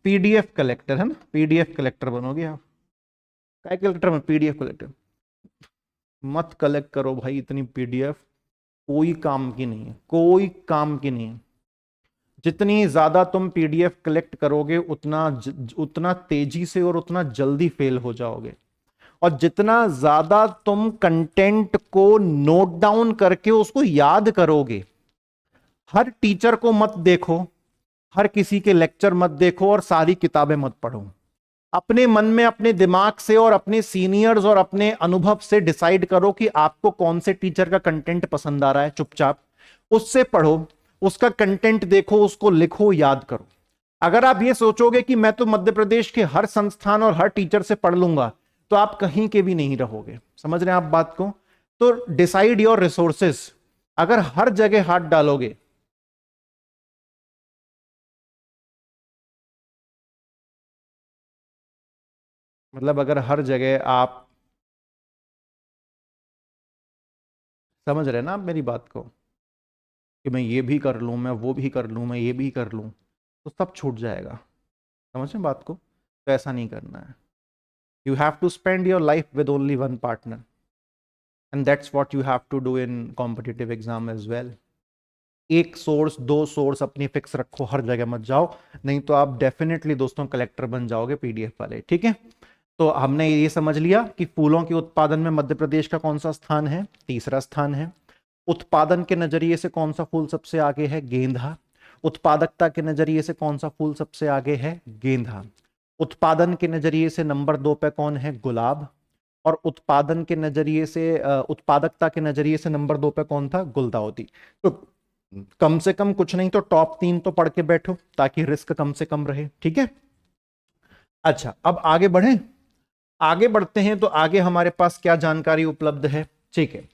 पीडीएफ कलेक्टर, है ना, पीडीएफ कलेक्टर बनोगे आप। काय कलेक्टर में पीडीएफ कलेक्टर मत कलेक्ट करो भाई, इतनी पीडीएफ कोई काम की नहीं है, कोई काम की नहीं है। जितनी ज्यादा तुम पीडीएफ कलेक्ट करोगे उतना तेजी से और उतना जल्दी फेल हो जाओगे। और जितना ज्यादा तुम कंटेंट को नोट डाउन करके उसको याद करोगे, हर टीचर को मत देखो, हर किसी के लेक्चर मत देखो और सारी किताबें मत पढ़ो। अपने मन में, अपने दिमाग से और अपने सीनियर्स और अपने अनुभव से डिसाइड करो कि आपको कौन से टीचर का कंटेंट पसंद आ रहा है, चुपचाप उससे पढ़ो, उसका कंटेंट देखो, उसको लिखो, याद करो। अगर आप ये सोचोगे कि मैं तो मध्य प्रदेश के हर संस्थान और हर टीचर से पढ़ लूंगा, तो आप कहीं के भी नहीं रहोगे। समझ रहे हैं आप बात को? तो डिसाइड योर रिसोर्सेस। अगर हर जगह हाथ डालोगे, मतलब अगर हर जगह आप, समझ रहे हैं ना आप मेरी बात को, कि मैं ये भी कर लूं, मैं वो भी कर लूं, मैं ये भी कर लूं, तो सब छूट जाएगा। समझ रहे हैं बात को? तो ऐसा नहीं करना है। You have to spend your life with only one partner, and that's what you have to do in competitive exam as well. एक सोर्स, दो सोर्स अपनी फिक्स रखो, हर जगह मत जाओ, नहीं तो आप डेफिनेटली दोस्तों कलेक्टर बन जाओगे पीडीएफ वाले, ठीक है। तो हमने ये समझ लिया कि फूलों के उत्पादन में मध्य प्रदेश का कौन सा स्थान है, तीसरा स्थान है। उत्पादन के नजरिए से कौन सा फूल सबसे आगे है, गेंदा। उत्पादकता के नजरिए से कौन सा फूल सबसे आगे है, गेंदा। उत्पादन के नजरिए से नंबर 2 पे कौन है, गुलाब। और उत्पादन के नजरिए से उत्पादकता के नजरिए से नंबर 2 पे कौन था, गुलदाउदी। तो कम से कम कुछ नहीं तो टॉप 3 तो पढ़ के बैठो, ताकि रिस्क कम से कम रहे, ठीक है। अच्छा, अब आगे बढ़े, आगे बढ़ते हैं। तो आगे हमारे पास क्या जानकारी उपलब्ध है, ठीक है।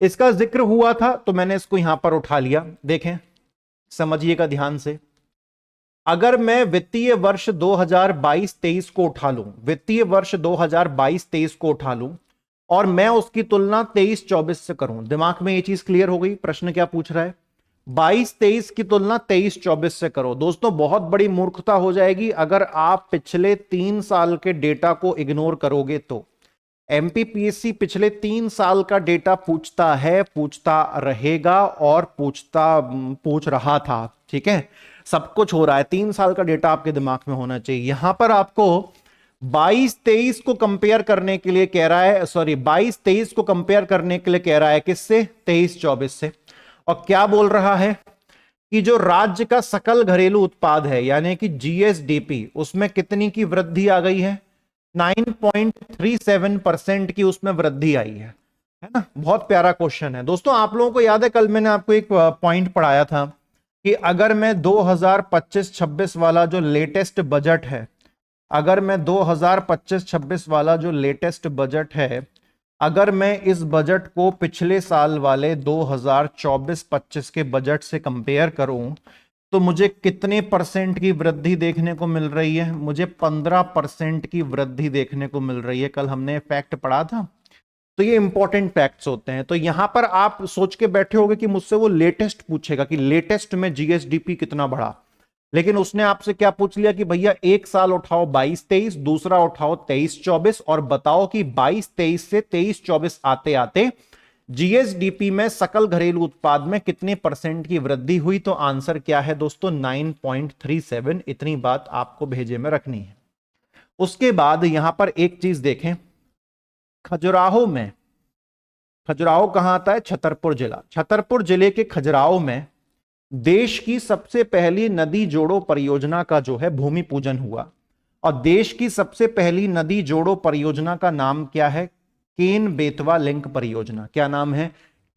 इसका जिक्र हुआ था तो मैंने इसको यहां पर उठा लिया। देखें, समझिएगा ध्यान से। अगर मैं वित्तीय वर्ष 2022-23 को उठा लूं, वित्तीय वर्ष 2022-23 को उठा लूं और मैं उसकी तुलना 23-24 से करूं, दिमाग में ये चीज क्लियर हो गई? प्रश्न क्या पूछ रहा है? 22-23 की तुलना 23-24 से करो। दोस्तों बहुत बड़ी मूर्खता हो जाएगी अगर आप पिछले 3 साल के डेटा को इग्नोर करोगे तो। एमपीपीएससी पिछले 3 साल का डेटा पूछता है, पूछता रहेगा और पूछ रहा था, ठीक है। सब कुछ हो रहा है, 3 साल का डेटा आपके दिमाग में होना चाहिए। यहां पर आपको 22-23 को कंपेयर करने के लिए कह रहा है, सॉरी 22-23 को कंपेयर करने के लिए कह रहा है, किससे? 23-24 से। और क्या बोल रहा है कि जो राज्य का सकल घरेलू उत्पाद है, यानी कि जीएसडीपी, उसमें कितनी की वृद्धि आ गई है? 9.37% की उसमें वृद्धि आई है ना। बहुत प्यारा क्वेश्चन है दोस्तों। आप लोगों को याद है कल मैंने आपको एक पॉइंट पढ़ाया था कि अगर मैं 2025-26 वाला जो लेटेस्ट बजट है, अगर मैं 2025-26 वाला जो लेटेस्ट बजट है, अगर मैं इस बजट को पिछले साल वाले 2024-25 के बजट से कंपेयर करूं, तो मुझे कितने परसेंट की वृद्धि देखने को मिल रही है? मुझे 15% की वृद्धि देखने को मिल रही है। कल हमने फैक्ट पढ़ा था। तो ये इंपॉर्टेंट फैक्ट्स होते हैं। तो यहां पर आप सोच के बैठे होगे कि मुझसे वो लेटेस्ट पूछेगा कि लेटेस्ट में जीएसडीपी कितना बढ़ा, लेकिन उसने आपसे क्या पूछ लिया कि भैया एक साल उठाओ 22-23, दूसरा उठाओ 23-24 और बताओ कि 22-23 से 23-24 आते आते जीएसडीपी में, सकल घरेलू उत्पाद में कितने परसेंट की वृद्धि हुई। तो आंसर क्या है दोस्तों? 9.37। इतनी बात आपको भेजे में रखनी है। उसके बाद यहां पर एक चीज देखें, खजुराहो में, खजुराहो कहां आता है? छतरपुर जिला। छतरपुर जिले के खजुराहो में देश की सबसे पहली नदी जोड़ो परियोजना का जो है भूमि पूजन हुआ। और देश की सबसे पहली नदी जोड़ो परियोजना का नाम क्या है? केन बेतवा लिंक परियोजना। क्या नाम है?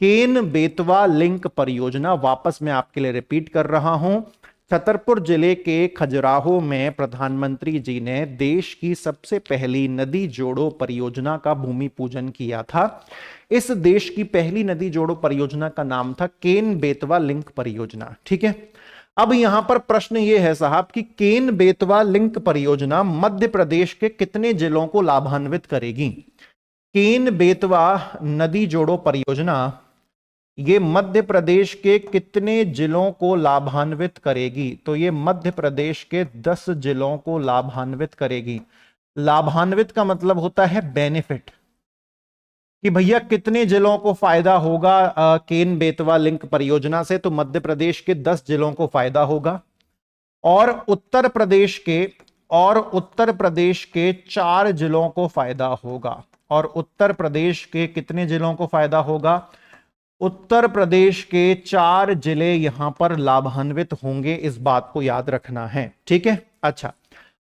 केन बेतवा लिंक परियोजना। वापस मैं आपके लिए रिपीट कर रहा हूं, छतरपुर जिले के खजुराहो में प्रधानमंत्री जी ने देश की सबसे पहली नदी जोड़ो परियोजना का भूमि पूजन किया था। इस देश की पहली नदी जोड़ो परियोजना का नाम था केन बेतवा लिंक परियोजना। ठीक है, अब यहां पर प्रश्न यह है साहब कि केन बेतवा लिंक परियोजना मध्य प्रदेश के कितने जिलों को लाभान्वित करेगी? केन बेतवा नदी जोड़ो परियोजना ये मध्य प्रदेश के कितने जिलों को लाभान्वित करेगी? तो ये मध्य प्रदेश के 10 जिलों को लाभान्वित करेगी। लाभान्वित का मतलब होता है बेनिफिट, कि भैया कितने जिलों को फायदा होगा केन बेतवा लिंक परियोजना से? तो मध्य प्रदेश के 10 जिलों को फायदा होगा और उत्तर प्रदेश के 4 जिलों को फायदा होगा। और उत्तर प्रदेश के कितने जिलों को फायदा होगा? उत्तर प्रदेश के 4 जिले यहां पर लाभान्वित होंगे, इस बात को याद रखना है। ठीक है, अच्छा,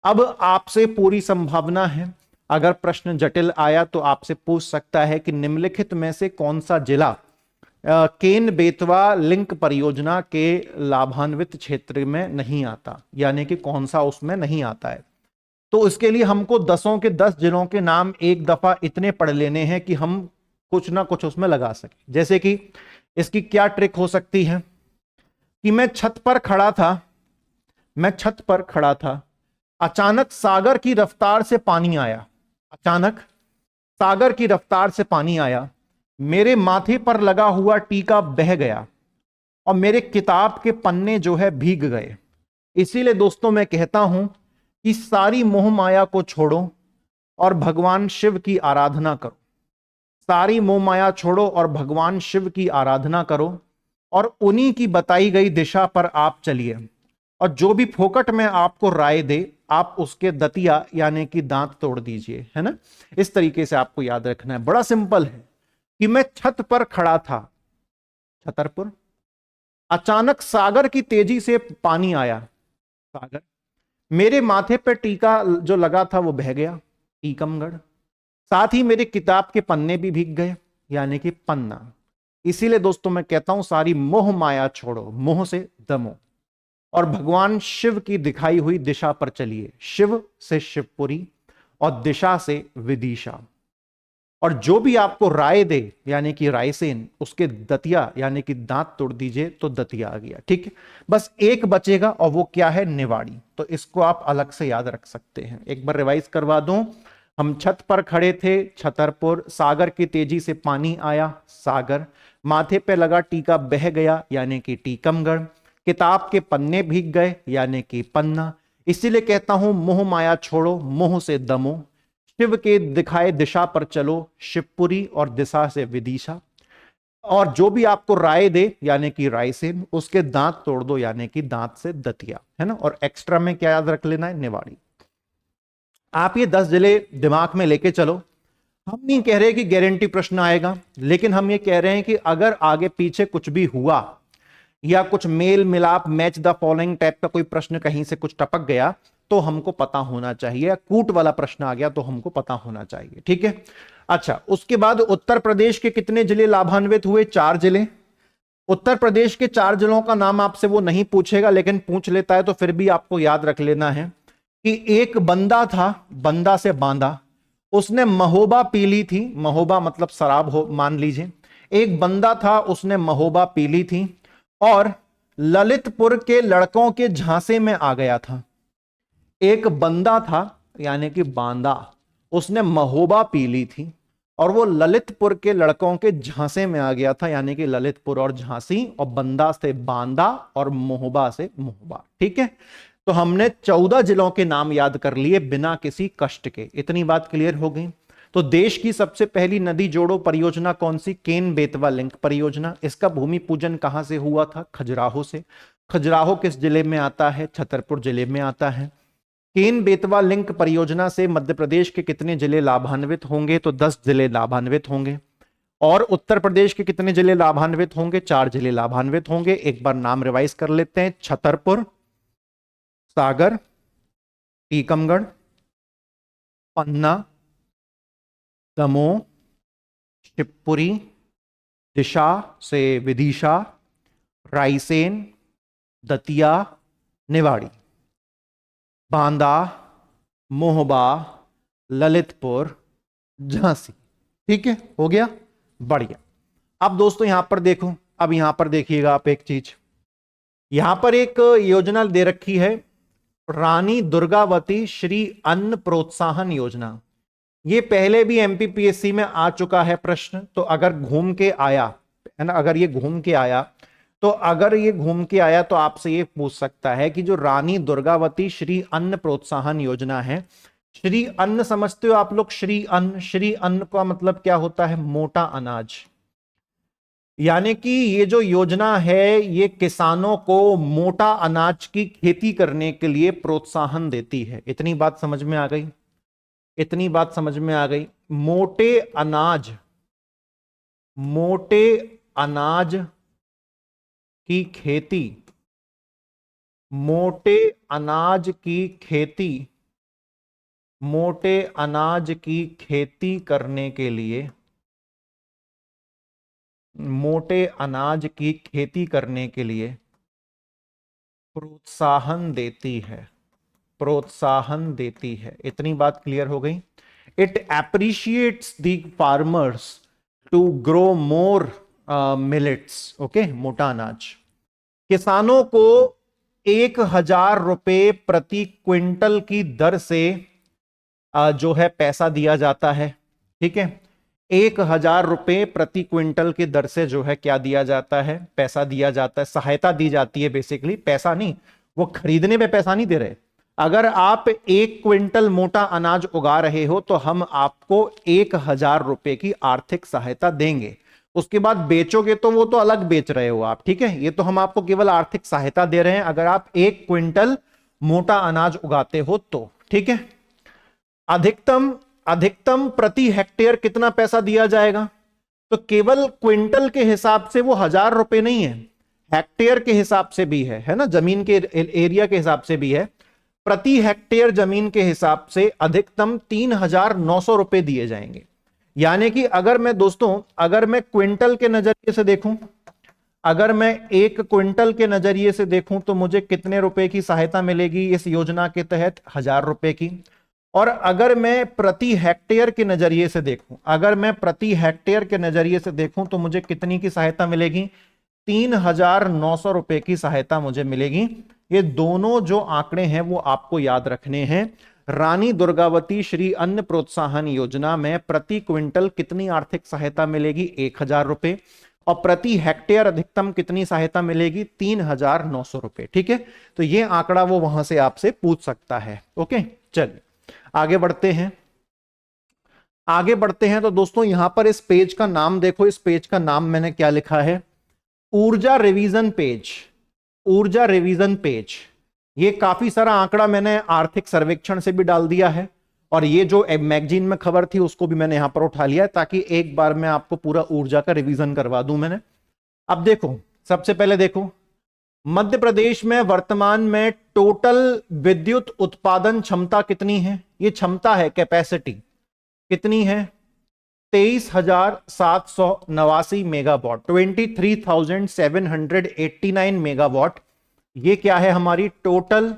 अब आपसे पूरी संभावना है अगर प्रश्न जटिल आया तो आपसे पूछ सकता है कि निम्नलिखित में से कौन सा जिला केन बेतवा लिंक परियोजना के लाभान्वित क्षेत्र में नहीं आता, यानी कि कौन सा उसमें नहीं आता है। तो इसके लिए हमको 10 के 10 जिलों के नाम एक दफा इतने पढ़ लेने हैं कि हम कुछ ना कुछ उसमें लगा सके। जैसे कि इसकी क्या ट्रिक हो सकती है कि मैं छत पर खड़ा था, अचानक सागर की रफ्तार से पानी आया, मेरे माथे पर लगा हुआ टीका बह गया और मेरे किताब के पन्ने जो है भीग गए। इसीलिए दोस्तों मैं कहता हूं कि सारी मोह माया को छोड़ो और भगवान शिव की आराधना करो। सारी मोह माया छोड़ो और भगवान शिव की आराधना करो और उन्हीं की बताई गई दिशा पर आप चलिए। और जो भी फोकट में आपको राय दे आप उसके दतिया यानी कि दांत तोड़ दीजिए, है ना। इस तरीके से आपको याद रखना है, बड़ा सिंपल है कि मैं छत पर खड़ा था, छतरपुर, अचानक सागर की तेजी से पानी आया, सागर, मेरे माथे पर टीका जो लगा था वो बह गया, टीकमगढ़, साथ ही मेरे किताब के पन्ने भी भीग गए, यानी कि पन्ना। इसीलिए दोस्तों मैं कहता हूं सारी मोह माया छोड़ो, मोह से दमो और भगवान शिव की दिखाई हुई दिशा पर चलिए। शिव से शिवपुरी और दिशा से विदिशा। और जो भी आपको राय दे यानी कि रायसेन, उसके दतिया यानी कि दांत तोड़ दीजिए, तो दतिया आ गया। ठीक है, बस एक बचेगा और वो क्या है? निवाड़ी। तो इसको आप अलग से याद रख सकते हैं। एक बार रिवाइज करवा दूं, हम छत पर खड़े थे, छतरपुर, सागर की तेजी से पानी आया, सागर, माथे पे लगा टीका बह गया यानी कि टीकमगढ़, किताब के पन्ने भीग गए यानी कि पन्ना। इसीलिए कहता हूं मोह माया छोड़ो, मोह से दमो, शिव के दिखाए दिशा पर चलो, शिवपुरी, और दिशा से विदिशा। और जो भी आपको राय दे यानी कि रायसेन, उसके दांत तोड़ दो यानी कि दांत से दतिया, है ना। और एक्स्ट्रा में क्या याद रख लेना है? निवाड़ी। आप ये 10 जिले दिमाग में लेके चलो। हम नहीं कह रहे कि गारंटी प्रश्न आएगा, लेकिन हम ये कह रहे हैं कि अगर आगे पीछे कुछ भी हुआ या कुछ मेल मिलाप, मैच द फॉलोइंग टाइप का कोई प्रश्न कहीं से कुछ टपक गया तो हमको पता होना चाहिए, या कूट वाला प्रश्न आ गया तो हमको पता होना चाहिए। ठीक है, अच्छा, उसके बाद उत्तर प्रदेश के कितने जिले लाभान्वित हुए? 4 जिले। उत्तर प्रदेश के 4 जिलों का नाम आपसे वो नहीं पूछेगा, लेकिन पूछ लेता है तो फिर भी आपको याद रख लेना है कि एक बंदा था, बंदा से बांदा, उसने महोबा पी ली थी, महोबा मतलब शराब हो मान लीजिए। एक बंदा था, उसने महोबा पी ली थी और ललितपुर के लड़कों के झांसे में आ गया था। एक बंदा था यानी कि बांदा, उसने महोबा पी ली थी और वो ललितपुर के लड़कों के झांसे में आ गया था, यानी कि ललितपुर और झांसी, और बंदा से बांदा और मोहबा से मोहबा। ठीक है, तो हमने 14 जिलों के नाम याद कर लिए बिना किसी कष्ट के। इतनी बात क्लियर हो गई। तो देश की सबसे पहली नदी जोड़ो परियोजना कौन सी? केन बेतवा लिंक परियोजना। इसका भूमि पूजन कहां से हुआ था? खजुराहो से। खजुराहो किस जिले में आता है? छतरपुर जिले में आता है। केन बेतवा लिंक परियोजना से मध्य प्रदेश के कितने जिले लाभान्वित होंगे? तो 10 जिले लाभान्वित होंगे। और उत्तर प्रदेश के कितने जिले लाभान्वित होंगे? 4 जिले लाभान्वित होंगे। एक बार नाम रिवाइज कर लेते हैं, छतरपुर, सागर, टीकमगढ़, पन्ना, दमोह, शिवपुरी, दिशा से विदिशा, रायसेन, दतिया, निवाड़ी, बांदा, मोहबा, ललितपुर, झांसी। ठीक है, हो गया। बढ़िया। अब दोस्तों यहां पर देखो, अब यहां पर देखिएगा आप एक चीज, यहां पर एक योजना दे रखी है, रानी दुर्गावती श्री अन्न प्रोत्साहन योजना। ये पहले भी एमपीपीएससी में आ चुका है प्रश्न, तो अगर घूम के आया है ना, अगर ये घूम के आया तो अगर ये घूम के आया तो आपसे ये पूछ सकता है कि जो रानी दुर्गावती श्री अन्न प्रोत्साहन योजना है, श्री अन्न समझते हो आप लोग? श्री अन्न, श्री अन्न का मतलब क्या होता है? मोटा अनाज। यानी कि ये जो योजना है ये किसानों को मोटा अनाज की खेती करने के लिए प्रोत्साहन देती है। इतनी बात समझ में आ गई? इतनी बात समझ में आ गई? मोटे अनाज, मोटे अनाज की खेती, मोटे अनाज की खेती, मोटे अनाज की खेती करने के लिए, मोटे अनाज की खेती करने के लिए प्रोत्साहन देती है, प्रोत्साहन देती है। इतनी बात क्लियर हो गई? It appreciates the farmers to grow more millets. Okay, मोटा अनाज। किसानों को 1,000 रुपए प्रति क्विंटल की दर से जो है पैसा दिया जाता है। ठीक है, 1,000 रुपए प्रति क्विंटल की दर से जो है क्या दिया जाता है? पैसा दिया जाता है, सहायता दी जाती है। बेसिकली पैसा नहीं, वो खरीदने पे पैसा नहीं दे रहे। अगर आप 1 क्विंटल मोटा अनाज उगा रहे हो तो हम आपको 1,000 रुपए की आर्थिक सहायता देंगे। उसके बाद बेचोगे तो वो तो अलग बेच रहे हो आप। ठीक है, ये तो हम आपको केवल आर्थिक सहायता दे रहे हैं अगर आप 1 क्विंटल मोटा अनाज उगाते हो तो। ठीक है, अधिकतम प्रति हेक्टेयर कितना पैसा दिया जाएगा? तो केवल क्विंटल के हिसाब से वो 1,000 रुपए नहीं है, हेक्टेयर के हिसाब से भी है ना, जमीन के एरिया के हिसाब से भी है। प्रति हेक्टेयर जमीन के हिसाब से अधिकतम 3,900 रुपए दिए जाएंगे। यानी कि अगर मैं दोस्तों, अगर मैं क्विंटल के नजरिए से देखूं, अगर मैं 1 क्विंटल के नजरिए से देखूं तो मुझे कितने रुपए की सहायता मिलेगी इस योजना के तहत? 1,000 रुपए की। और अगर मैं प्रति हेक्टेयर के नजरिए से देखूं, अगर मैं प्रति हेक्टेयर के नजरिए से देखूं तो मुझे कितनी की सहायता मिलेगी? 3,900 रुपए की सहायता मुझे मिलेगी। ये दोनों जो आंकड़े हैं वो आपको याद रखने हैं। रानी दुर्गावती श्री अन्न प्रोत्साहन योजना में प्रति क्विंटल कितनी आर्थिक सहायता मिलेगी? 1,000 रुपए। और प्रति हेक्टेयर अधिकतम कितनी सहायता मिलेगी? 3,900 रुपए। ठीक है, तो ये आंकड़ा वो वहां से आपसे पूछ सकता है। ओके, चलिए आगे बढ़ते हैं। आगे बढ़ते हैं तो दोस्तों यहां पर इस पेज का नाम देखो, इस पेज का नाम मैंने क्या लिखा है? ऊर्जा रिवीजन पेज। ऊर्जा रिवीजन पेज। ये काफी सारा आंकड़ा मैंने आर्थिक सर्वेक्षण से भी डाल दिया है, और ये जो मैगजीन में खबर थी उसको भी मैंने यहां पर उठा लिया है, ताकि एक बार मैं आपको पूरा ऊर्जा का रिवीजन करवा दूं मैंने। अब देखो, सबसे पहले देखो, मध्य प्रदेश में वर्तमान में टोटल विद्युत उत्पादन क्षमता कितनी है? ये क्षमता है, कैपेसिटी कितनी है? 23,789 मेगावाट, 23,789 मेगावाट। ये क्या है हमारी total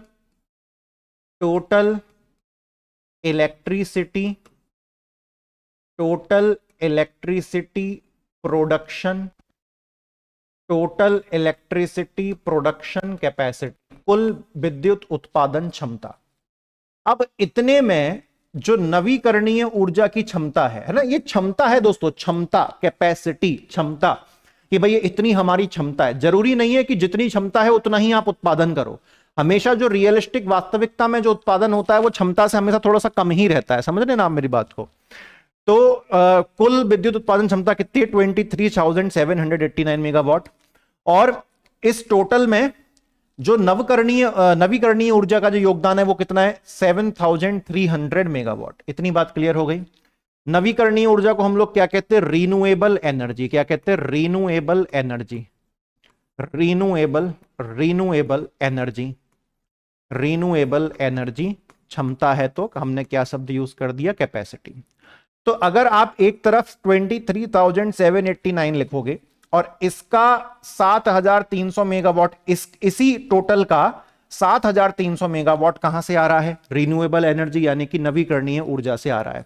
electricity, total electricity production, total electricity production capacity, कुल विद्युत उत्पादन क्षमता। अब इतने में जो नवीकरणीय ऊर्जा की क्षमता है ना, ये क्षमता है दोस्तों, क्षमता, कैपेसिटी, क्षमता, कि भाई ये इतनी हमारी क्षमता है। जरूरी नहीं है कि जितनी क्षमता है उतना ही आप उत्पादन करो। हमेशा जो रियलिस्टिक वास्तविकता में जो उत्पादन होता है वो क्षमता से हमेशा थोड़ा सा कम ही रहता है। समझ रहे ना आप मेरी बात को? तो कुल विद्युत उत्पादन क्षमता कितनी है? 23,789 मेगावाट। और इस टोटल में जो नवीकरणीय ऊर्जा का जो योगदान है वो कितना है? 7,300 मेगावाट। इतनी बात क्लियर हो गई? नवीकरणीय ऊर्जा को हम लोग क्या कहते हैं? Renewable energy. क्या कहते हैं? Renewable energy. Renewable energy, renewable energy क्षमता है तो हमने क्या शब्द यूज कर दिया? कैपेसिटी। तो अगर आप एक तरफ 23,789 लिखोगे और इसका 7,300 मेगावाट, इसी टोटल का 7,300 मेगावाट कहां से आ रहा है? रिन्यूएबल एनर्जी यानी कि नवीकरणीय ऊर्जा से आ रहा है।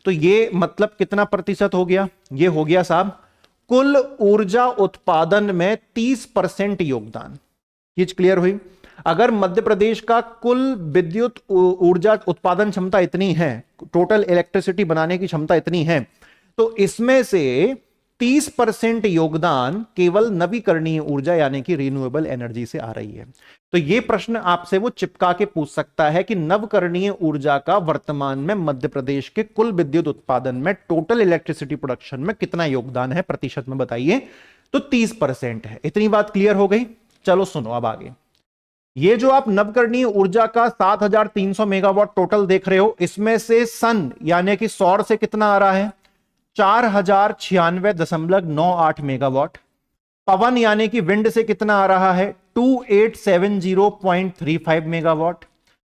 तो ये मतलब कितना प्रतिशत हो गया? ये हो गया साहब कुल ऊर्जा उत्पादन में 30% योगदान। चीज क्लियर हुई? अगर मध्य प्रदेश का कुल विद्युत ऊर्जा उत्पादन क्षमता इतनी है, टोटल इलेक्ट्रिसिटी बनाने की क्षमता इतनी है, तो इसमें से 30% योगदान केवल नवीकरणीय ऊर्जा यानी कि रिन्यूएबल एनर्जी से आ रही है। तो यह प्रश्न आपसे वो चिपका के पूछ सकता है कि नवकरणीय ऊर्जा का वर्तमान में मध्य प्रदेश के कुल विद्युत उत्पादन में, टोटल इलेक्ट्रिसिटी प्रोडक्शन में कितना योगदान है, प्रतिशत में बताइए। तो 30% है। इतनी बात क्लियर हो गई? चलो सुनो अब आगे। ये जो आप नवकरणीय ऊर्जा का 7300 मेगावाट टोटल देख रहे हो, इसमें से सन यानी कि सौर से कितना आ रहा है? 4096.98 मेगावाट। पवन यानी कि विंड से कितना आ रहा है? 2870.35 मेगावाट।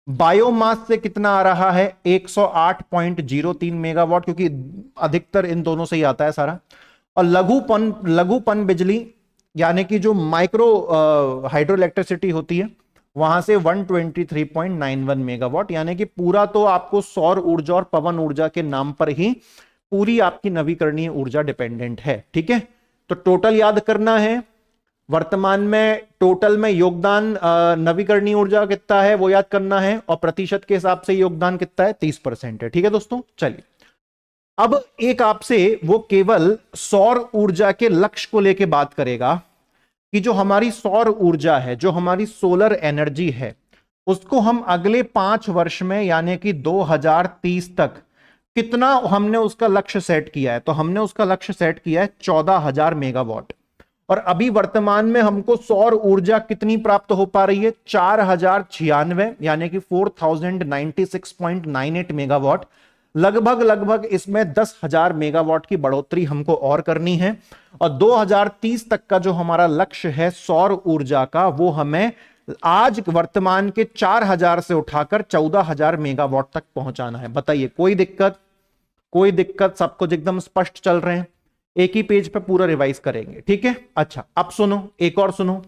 बायोमास से कितना आ रहा है? 108.03 मेगावाट, क्योंकि अधिकतर इन दोनों से ही आता है सारा। और लघुपन बिजली यानी कि जो माइक्रो हाइड्रो इलेक्ट्रिसिटी होती है, वहां से 123.91 मेगावाट। यानी कि पूरा तो आपको सौर ऊर्जा और पवन ऊर्जा के नाम पर ही पूरी आपकी नवीकरणीय ऊर्जा डिपेंडेंट है। ठीक है, तो टोटल याद करना है। वर्तमान में टोटल में योगदान नवीकरणीय ऊर्जा कितना है वो याद करना है, और प्रतिशत के हिसाब से योगदान कितना है? 30% है। ठीक है दोस्तों, चलिए अब एक आपसे वो केवल सौर ऊर्जा के लक्ष्य को लेकर बात करेगा कि जो हमारी सौर ऊर्जा है, जो हमारी सोलर एनर्जी है, उसको हम अगले 5 वर्ष में यानी कि 2030 तक कितना हमने उसका लक्ष्य सेट किया है? तो हमने उसका लक्ष्य सेट किया है 14,000 मेगावाट। और अभी वर्तमान में हमको सौर ऊर्जा कितनी प्राप्त हो पा रही है? 4096 यानी कि 4096.98 मेगावाट। लगभग इसमें 10,000 मेगावाट की बढ़ोतरी हमको और करनी है। और 2030 तक का जो हमारा लक्ष्य है सौर ऊर्जा का, वो हमें आज वर्तमान के 4000 से उठाकर 14,000 मेगावाट तक पहुंचाना है। बताइए कोई दिक्कत? कोई दिक्कत? सब कुछ एकदम स्पष्ट चल रहे हैं? एक ही पेज पे पूरा रिवाइज करेंगे। ठीक है, अच्छा अब सुनो, एक और सुनो।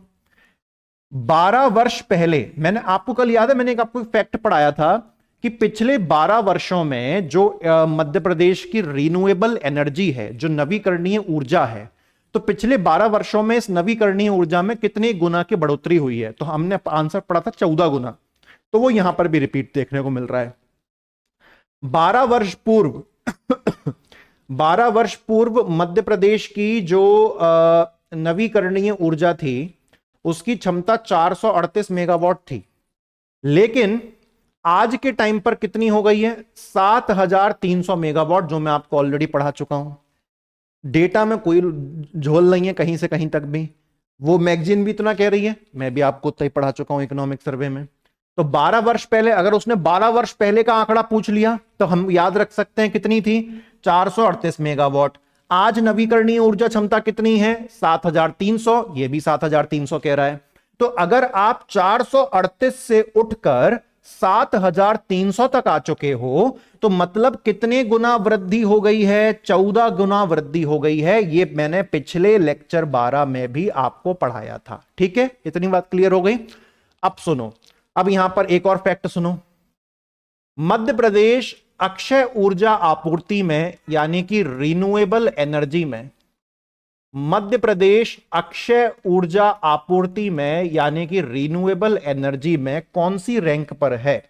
12 वर्ष पहले, मैंने आपको कल याद है, मैंने आपको फैक्ट पढ़ाया था कि पिछले 12 वर्षों में जो मध्य प्रदेश की रिन्यूएबल एनर्जी है, जो नवीकरणीय ऊर्जा है, तो पिछले 12 वर्षों में इस नवीकरणीय ऊर्जा में कितने गुना की बढ़ोतरी हुई है? तो हमने आंसर पढ़ा था 14 गुना। तो वो यहां पर भी रिपीट देखने को मिल रहा है। 12 वर्ष पूर्व 12 वर्ष पूर्व मध्य प्रदेश की जो नवीकरणीय ऊर्जा थी, उसकी क्षमता 438 मेगावाट थी। लेकिन आज के टाइम पर कितनी हो गई है? 7,300 मेगावाट, जो मैं आपको ऑलरेडी पढ़ा चुका हूं। डेटा में कोई झोल नहीं है कहीं से कहीं तक भी। वो मैगजीन भी इतना कह रही है, मैं भी आपको उतना ही पढ़ा चुका हूं इकोनॉमिक सर्वे में। तो 12 वर्ष पहले, अगर उसने 12 वर्ष पहले का आंकड़ा पूछ लिया तो हम याद रख सकते हैं कितनी थी? 438 मेगावाट। आज नवीकरणीय ऊर्जा क्षमता कितनी है? 7,300। ये भी 7,300 कह रहा है। तो अगर आप 438 से उठकर 7,300 तक आ चुके हो, तो मतलब कितने गुना वृद्धि हो गई है? 14 गुना वृद्धि हो गई है। ये मैंने पिछले लेक्चर 12 में भी आपको पढ़ाया था। ठीक है, इतनी बात क्लियर हो गई? अब सुनो, अब यहां पर एक और फैक्ट सुनो। मध्य प्रदेश अक्षय ऊर्जा आपूर्ति में यानी कि रिन्यूएबल एनर्जी में, मध्य प्रदेश अक्षय ऊर्जा आपूर्ति में यानी कि रिन्यूएबल एनर्जी में कौन सी रैंक पर है?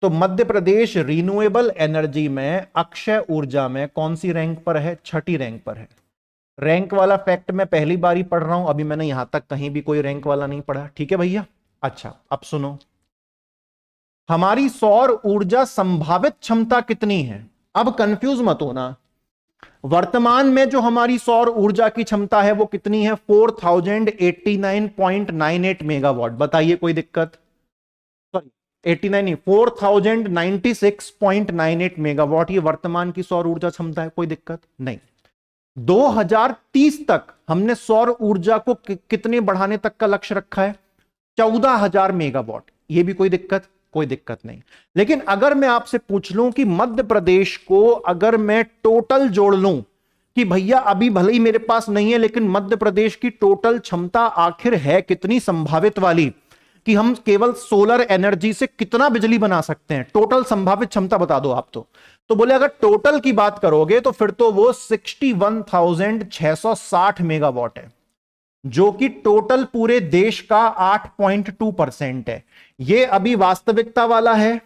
तो मध्य प्रदेश रिन्यूएबल एनर्जी में, अक्षय ऊर्जा में कौन सी रैंक पर है? 6ठी रैंक पर है। रैंक वाला फैक्ट मैं पहली बार ही पढ़ रहा हूं, अभी मैंने यहां तक कहीं भी कोई रैंक वाला नहीं पढ़ा। ठीक है भैया, अच्छा अब सुनो, हमारी सौर ऊर्जा संभावित क्षमता कितनी है? अब कंफ्यूज मत होना। वर्तमान में जो हमारी सौर ऊर्जा की क्षमता है वो कितनी है? 4089.98 मेगावाट। बताइए कोई दिक्कत? सॉरी 89 नहीं, 4096.98 मेगावाट ये वर्तमान की सौर ऊर्जा क्षमता है। कोई दिक्कत नहीं। 2030 तक हमने सौर ऊर्जा को कितने बढ़ाने तक का लक्ष्य रखा है? 14,000 मेगावाट। ये भी कोई दिक्कत? कोई दिक्कत नहीं। लेकिन अगर मैं आपसे पूछ लूं कि मध्य प्रदेश को अगर मैं टोटल जोड़ लूं कि भैया अभी भले ही मेरे पास नहीं है, लेकिन मध्य प्रदेश की टोटल क्षमता आखिर है कितनी संभावित वाली, कि हम केवल सोलर एनर्जी से कितना बिजली बना सकते हैं, टोटल संभावित क्षमता बता दो आप। तो बोले अगर टोटल की बात करोगे तो फिर तो वो 61,660 मेगावाट है, जो कि टोटल पूरे देश का 8.2% है। ये अभी वास्तविकता वाला है,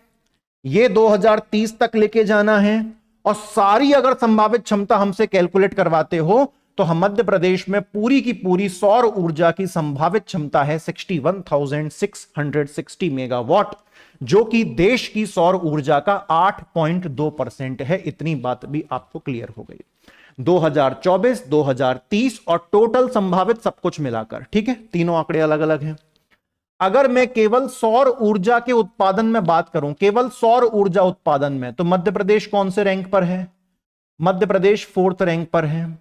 ये 2030 तक लेके जाना है। और सारी अगर संभावित क्षमता हमसे कैलकुलेट करवाते हो तो हम मध्य प्रदेश में पूरी की पूरी सौर ऊर्जा की संभावित क्षमता है 61,660 मेगावाट, जो कि देश की सौर ऊर्जा का 8.2% है। इतनी बात भी आपको क्लियर हो गई। 2024, 2030 और टोटल संभावित सब कुछ मिलाकर, ठीक है, तीनों आंकड़े अलग अलग हैं। अगर मैं केवल सौर ऊर्जा के उत्पादन में बात करूं, केवल सौर ऊर्जा उत्पादन में, तो मध्य प्रदेश कौन से रैंक पर है? मध्य प्रदेश 4th रैंक पर है।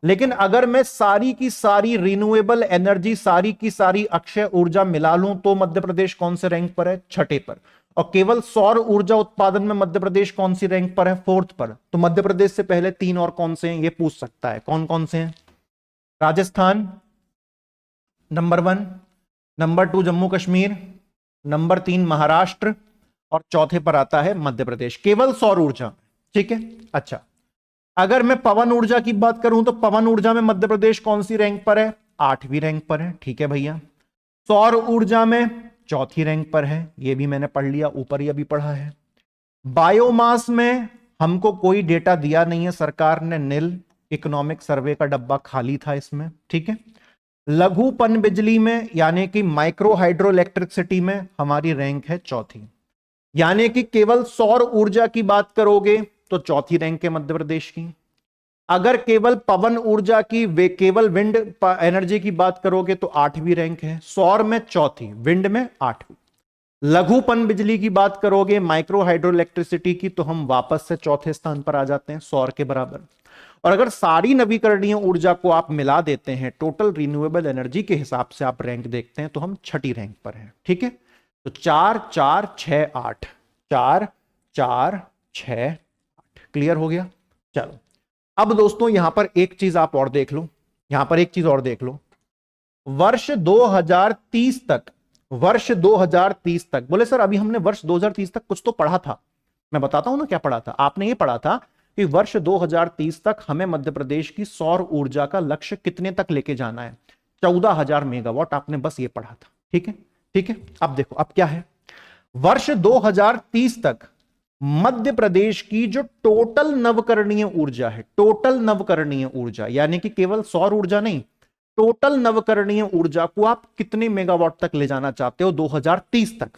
लेकिन अगर मैं सारी की सारी रिन्यूएबल एनर्जी, सारी की सारी अक्षय ऊर्जा मिला लूं तो मध्य प्रदेश कौन से रैंक पर है? 6ठे पर। और केवल सौर ऊर्जा उत्पादन में मध्य प्रदेश कौन सी रैंक पर है? 4th पर। तो मध्य प्रदेश से पहले 3 और कौन से हैं ये पूछ सकता है। कौन कौन से हैं? Rajasthan number 1, number 2 Jammu Kashmir, number 3 Maharashtra और चौथे पर आता है मध्य प्रदेश, केवल सौर ऊर्जा। ठीक है, अच्छा अगर मैं पवन ऊर्जा की बात करूं तो पवन ऊर्जा में मध्य प्रदेश कौन सी रैंक पर है? 8वीं रैंक पर है। ठीक है भैया, सौर ऊर्जा में 4थी रैंक पर है, ये भी मैंने पढ़ लिया, ऊपर ही अभी पढ़ा है। बायोमास में हमको कोई डेटा दिया नहीं है सरकार ने, नील, इकोनॉमिक सर्वे का डब्बा खाली था इसमें। ठीक है, लघु पन बिजली में यानी कि माइक्रो हाइड्रो इलेक्ट्रिसिटी में हमारी रैंक है 4थी। यानी कि केवल सौर ऊर्जा की बात करोगे तो 4थी रैंक है मध्य प्रदेश की। अगर केवल पवन ऊर्जा की, वे केवल विंड एनर्जी की बात करोगे तो 8वीं रैंक है। सौर में 4थी, विंड में 8वीं। लघु पन बिजली की बात करोगे, माइक्रो हाइड्रो इलेक्ट्रिसिटी की, तो हम वापस से 4थे स्थान पर आ जाते हैं, सौर के बराबर। और अगर सारी नवीकरणीय ऊर्जा को आप मिला देते हैं, टोटल रिन्यूएबल एनर्जी के हिसाब से आप रैंक देखते हैं, तो हम 6ठी रैंक पर हैं। ठीक है, तो 4 4 6 8, 4 4 6 8, क्लियर हो गया। चलो अब दोस्तों यहां पर एक चीज आप और देख लो, यहां पर एक चीज और देख लो। वर्ष 2030 तक, वर्ष 2030 तक, बोले सर अभी हमने वर्ष 2030 तक कुछ तो पढ़ा था। मैं बताता हूं ना क्या पढ़ा था। आपने ये पढ़ा था कि वर्ष 2030 तक हमें मध्य प्रदेश की सौर ऊर्जा का लक्ष्य कितने तक लेके जाना है? 14,000 मेगावाट। आपने बस ये पढ़ा था। ठीक है, ठीक है। अब देखो अब क्या है, वर्ष 2030 तक मध्य प्रदेश की जो टोटल नवकरणीय ऊर्जा है, टोटल नवकरणीय ऊर्जा यानी कि केवल सौर ऊर्जा नहीं, टोटल नवकरणीय ऊर्जा को आप कितने मेगावाट तक ले जाना चाहते हो 2030 तक?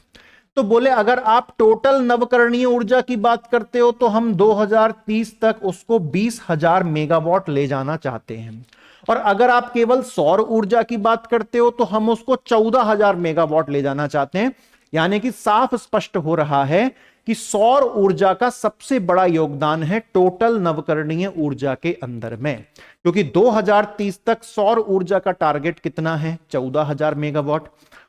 तो बोले अगर आप टोटल नवकरणीय ऊर्जा की बात करते हो तो हम 2030 तक उसको 20,000 मेगावाट ले जाना चाहते हैं। और अगर आप केवल सौर ऊर्जा की बात करते हो तो हम उसको 14,000 मेगावाट ले जाना चाहते हैं। यानी कि साफ स्पष्ट हो रहा है कि सौर ऊर्जा का सबसे बड़ा योगदान है टोटल नवकरणीय ऊर्जा के अंदर में, क्योंकि 2030 तक सौर ऊर्जा का टारगेट कितना है? 14,000 मेगावाट।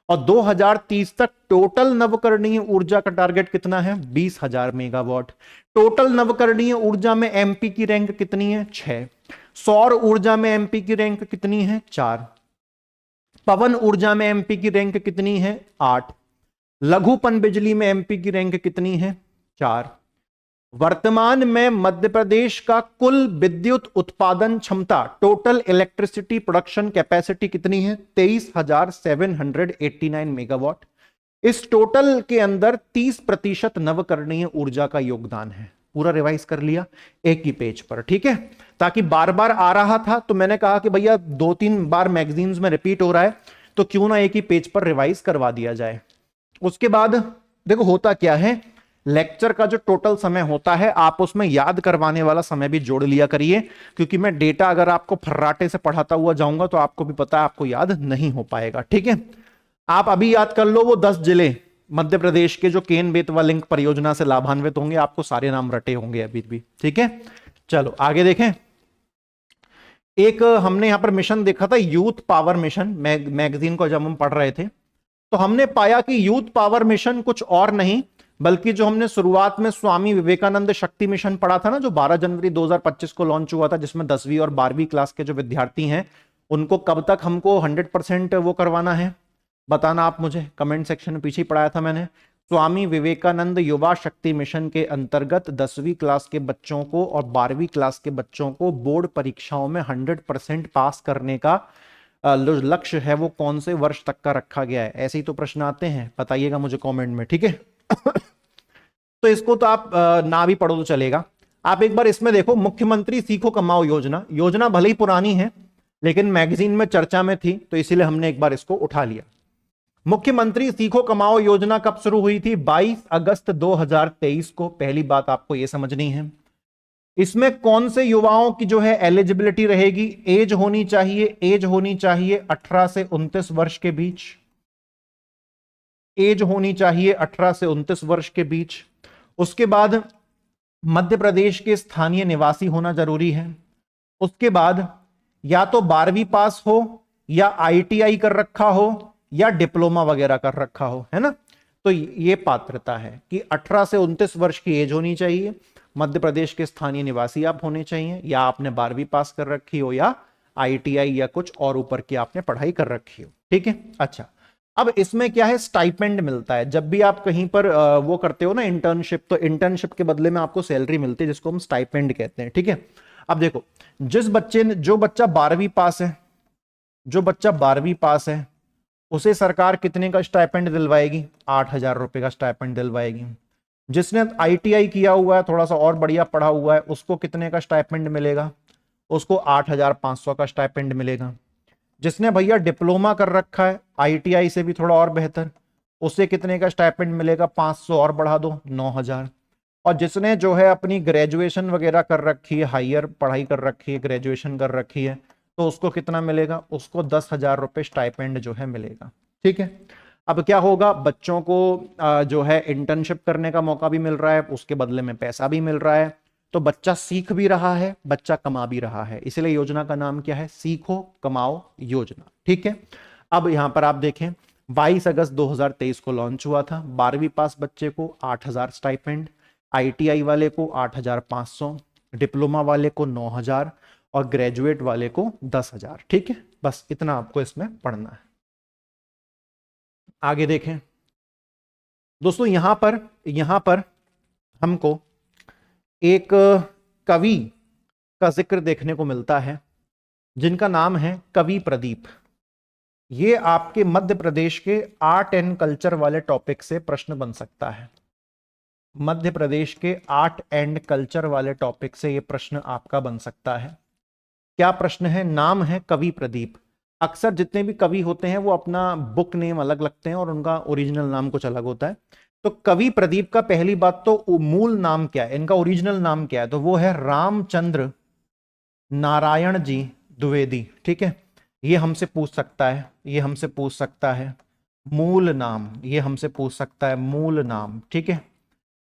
और 2030 तक टोटल नवकरणीय ऊर्जा का टारगेट कितना है? 20,000 मेगावाट। टोटल नवकरणीय ऊर्जा में एमपी की रैंक कितनी है? 6। सौर ऊर्जा में एमपी की रैंक कितनी है? 4। पवन ऊर्जा में एमपी की रैंक कितनी है? 8। लघु पन बिजली में एमपी की रैंक कितनी है? 4। वर्तमान में मध्य प्रदेश का कुल विद्युत उत्पादन क्षमता, टोटल इलेक्ट्रिसिटी प्रोडक्शन कैपेसिटी कितनी है? 23,789 मेगावाट। इस टोटल के अंदर 30% नवकरणीय ऊर्जा का योगदान है। पूरा रिवाइज कर लिया एक ही पेज पर, ठीक है, ताकि बार बार आ रहा था तो मैंने कहा कि भैया 2-3 बार मैगजीन्स में रिपीट हो रहा है तो क्यों ना एक ही पेज पर रिवाइज करवा दिया जाए। उसके बाद देखो होता क्या है, लेक्चर का जो टोटल समय होता है आप उसमें याद करवाने वाला समय भी जोड़ लिया करिए, क्योंकि मैं डेटा अगर आपको फर्राटे से पढ़ाता हुआ जाऊंगा तो आपको भी पता है आपको याद नहीं हो पाएगा। ठीक है, आप अभी याद कर लो वो 10 जिले मध्य प्रदेश के जो केन बेतवा लिंक परियोजना से लाभान्वित होंगे, आपको सारे नाम रटे होंगे अभी भी। ठीक है, चलो आगे देखें। एक हमने यहां पर मिशन देखा था, यूथ पावर मिशन, मैगजीन को जब हम पढ़ रहे थे तो हमने पाया कि यूथ पावर मिशन कुछ और नहीं बल्कि जो हमने शुरुआत में स्वामी विवेकानंद शक्ति मिशन पढ़ा था ना, जो 12 जनवरी 2025 को लॉन्च हुआ था, जिसमें 10वीं और 12वीं क्लास के जो विद्यार्थी हैं उनको कब तक हमको 100% वो करवाना है बताना आप मुझे, कमेंट सेक्शन में पीछे ही पढ़ाया था मैंने। स्वामी विवेकानंद युवा शक्ति मिशन के अंतर्गत 10वीं क्लास के बच्चों को और 12वीं क्लास के बच्चों को बोर्ड परीक्षाओं में 100% पास करने का लक्ष्य है, वो कौन से वर्ष तक का रखा गया है? ऐसे ही तो प्रश्न आते हैं, बताइएगा मुझे कमेंट में, ठीक है। तो इसको तो आप ना भी पढ़ो तो चलेगा। आप एक बार इसमें देखो, मुख्यमंत्री सीखो कमाओ योजना, योजना भले ही पुरानी है लेकिन मैगजीन में चर्चा में थी तो इसीलिए हमने एक बार इसको उठा लिया। मुख्यमंत्री सीखो कमाओ योजना कब शुरू हुई थी? 22 अगस्त 2023 को। पहली बात आपको यह समझनी है, इसमें कौन से युवाओं की जो है एलिजिबिलिटी रहेगी? एज होनी चाहिए 18 से 29 वर्ष के बीच, एज होनी चाहिए 18 से 29 वर्ष के बीच। उसके बाद मध्य प्रदेश के स्थानीय निवासी होना जरूरी है। उसके बाद या तो 12वीं पास हो या ITI कर रखा हो या डिप्लोमा वगैरह कर रखा हो, है ना। तो ये पात्रता है कि 18 से 29 वर्ष की एज होनी चाहिए, मध्य प्रदेश के स्थानीय निवासी आप होने चाहिए, या आपने 12वीं पास कर रखी हो या ITI या कुछ और ऊपर की आपने पढ़ाई कर रखी हो, ठीक है। अच्छा, अब इसमें क्या है, स्टाइपेंड मिलता है। जब भी आप कहीं पर वो करते हो ना इंटर्नशिप, तो इंटर्नशिप के बदले में आपको सैलरी मिलती है जिसको हम स्टाइपेंड कहते हैं, ठीक है। अब देखो, जो बच्चा 12वीं पास है, जो बच्चा 12वीं पास है उसे सरकार कितने का स्टाइपेंड दिलवाएगी? 8,000 रुपए का स्टाइपेंड दिलवाएगी। जिसने ITI किया हुआ है, थोड़ा सा और बढ़िया पढ़ा हुआ है, उसको कितने का स्टाइपेंड मिलेगा? उसको 8,500 का स्टाइपेंड मिलेगा। जिसने भैया डिप्लोमा कर रखा है ITI से भी थोड़ा और बेहतर, उसे कितने का स्टाइपेंड मिलेगा? 500 और बढ़ा दो, 9,000। और जिसने जो है अपनी ग्रेजुएशन वगैरह कर रखी है, हायर पढ़ाई कर रखी है, ग्रेजुएशन कर रखी है, तो उसको कितना मिलेगा? उसको 10,000 रुपए स्टाइपेंड जो है मिलेगा, ठीक है। अब क्या होगा, बच्चों को जो है इंटर्नशिप करने का मौका भी मिल रहा है, उसके बदले में पैसा भी मिल रहा है, तो बच्चा सीख भी रहा है, बच्चा कमा भी रहा है। इसलिए योजना का नाम क्या है? सीखो कमाओ योजना, ठीक है। अब यहां पर आप देखें, 22 अगस्त 2023 को लॉन्च हुआ था। 12वीं पास बच्चे को 8,000 स्टाइपेंड, ITI वाले को 8,500, डिप्लोमा वाले को 9,000 और ग्रेजुएट वाले को 10,000, ठीक है। बस इतना आपको इसमें पढ़ना है। आगे देखें दोस्तों, यहां पर हमको एक कवि का जिक्र देखने को मिलता है जिनका नाम है कवि प्रदीप। ये आपके मध्य प्रदेश के आर्ट एंड कल्चर वाले टॉपिक से प्रश्न बन सकता है। मध्य प्रदेश के आर्ट एंड कल्चर वाले टॉपिक से ये प्रश्न आपका बन सकता है। क्या प्रश्न है? नाम है कवि प्रदीप। अक्सर जितने भी कवि होते हैं वो अपना बुक नेम अलग लगते हैं और उनका ओरिजिनल नाम कुछ अलग होता है। तो कवि प्रदीप का पहली बात तो मूल नाम क्या है, इनका ओरिजिनल नाम क्या है? तो वो है रामचंद्र नारायण जी द्विवेदी, ठीक है। ये हमसे पूछ सकता है, ये हमसे पूछ सकता है मूल नाम, ये हमसे पूछ सकता है मूल नाम, ठीक है।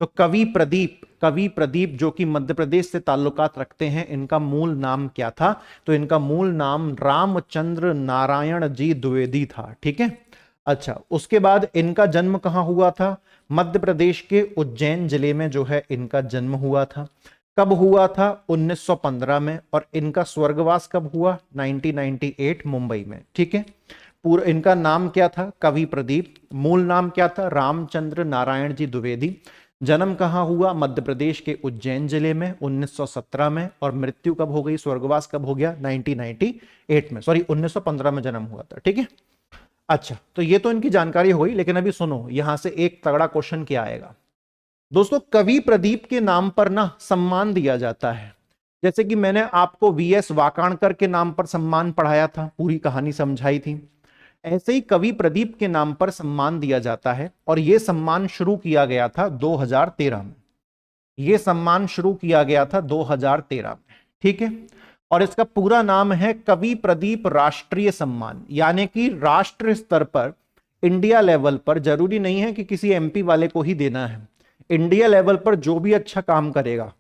तो कवि प्रदीप जो कि मध्य प्रदेश से ताल्लुकात रखते हैं, इनका मूल नाम क्या था? तो इनका मूल नाम रामचंद्र नारायण जी द्विवेदी था, ठीक है। अच्छा, उसके बाद इनका जन्म कहां हुआ था? मध्य प्रदेश के उज्जैन जिले में जो है इनका जन्म हुआ था। कब हुआ था? 1915 में। और इनका स्वर्गवास कब हुआ? 1998 मुंबई में, ठीक है। पूरा इनका नाम क्या था? कवि प्रदीप। मूल नाम क्या था? रामचंद्र नारायण जी द्विवेदी। जन्म कहां हुआ? मध्य प्रदेश के उज्जैन जिले में 1917 में। और मृत्यु कब हो गई, स्वर्गवास कब हो गया? 1998 में, सॉरी 1915 में जन्म हुआ था, ठीक है। अच्छा, तो ये तो इनकी जानकारी हो गई, लेकिन अभी सुनो, यहां से एक तगड़ा क्वेश्चन क्या आएगा दोस्तों। कवि प्रदीप के नाम पर ना सम्मान दिया जाता है। जैसे कि मैंने आपको VS वाकाणकर के नाम पर सम्मान पढ़ाया था, पूरी कहानी समझाई थी, ऐसे ही कवि प्रदीप के नाम पर सम्मान दिया जाता है। और यह सम्मान शुरू किया गया था 2013 में। यह सम्मान शुरू किया गया था 2013 में, ठीक है। और इसका पूरा नाम है कवि प्रदीप राष्ट्रीय सम्मान, यानी कि राष्ट्र स्तर पर, इंडिया लेवल पर, जरूरी नहीं है कि किसी MP वाले को ही देना है, इंडिया लेवल पर जो भी अच्छा काम करेगा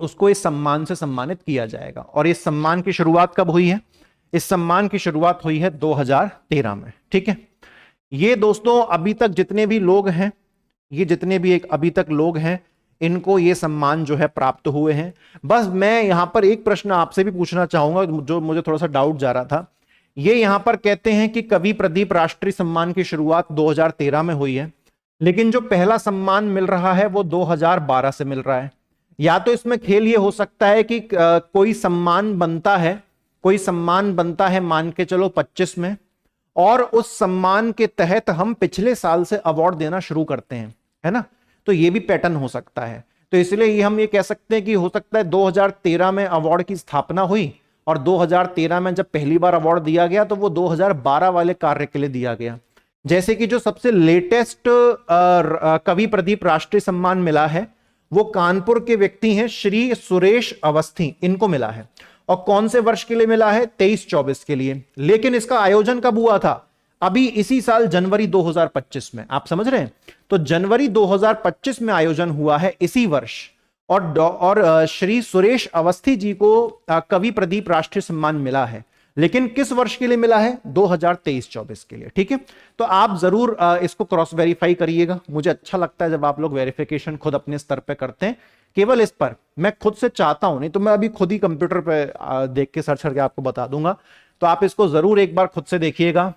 उसको इस सम्मान से सम्मानित किया जाएगा। और इस सम्मान की शुरुआत कब हुई है? इस सम्मान की शुरुआत हुई है 2013 में, ठीक है। ये दोस्तों अभी तक जितने भी लोग हैं, ये जितने भी अभी तक लोग हैं, इनको ये सम्मान जो है प्राप्त हुए हैं। बस मैं यहां पर एक प्रश्न आपसे भी पूछना चाहूंगा जो मुझे थोड़ा सा डाउट जा रहा था। ये यहां पर कहते हैं कि कवि प्रदीप राष्ट्रीय सम्मान की शुरुआत 2013 में हुई है, लेकिन जो पहला सम्मान मिल रहा है वो 2012 से मिल रहा है। या तो इसमें खेल ये हो सकता है कि कोई सम्मान बनता है, कोई सम्मान बनता है मान के चलो 25 में, और उस सम्मान के तहत हम पिछले साल से अवार्ड देना शुरू करते हैं, है ना। तो ये भी पैटर्न हो सकता है। तो इसलिए ये हम ये कह सकते हैं कि हो सकता है 2013 में अवार्ड की स्थापना हुई और 2013 में जब पहली बार अवार्ड दिया गया तो वो 2012 वाले कार्य के लिए दिया गया। जैसे कि जो सबसे लेटेस्ट कवि प्रदीप राष्ट्रीय सम्मान मिला है वो कानपुर के व्यक्ति हैं श्री सुरेश अवस्थी, इनको मिला है। और कौन से वर्ष के लिए मिला है? 23-24 के लिए। लेकिन इसका आयोजन कब हुआ था? अभी इसी साल जनवरी 2025 में। आप समझ रहे हैं? तो जनवरी 2025 में आयोजन हुआ है इसी वर्ष। और श्री सुरेश अवस्थी जी को कवि प्रदीप राष्ट्रीय सम्मान मिला है। लेकिन किस वर्ष के लिए मिला है? 2023-24 के लिए। ठीक है, तो आप जरूर इसको क्रॉस वेरीफाई करिएगा। मुझे अच्छा लगता है जब आप लोग वेरिफिकेशन खुद अपने स्तर पे करते हैं। केवल इस पर मैं खुद से चाहता हूं, नहीं तो मैं अभी खुद ही कंप्यूटर पे देख के सर्च करके आपको बता दूंगा। तो आप इसको जरूर एक बार खुद से देखिएगा।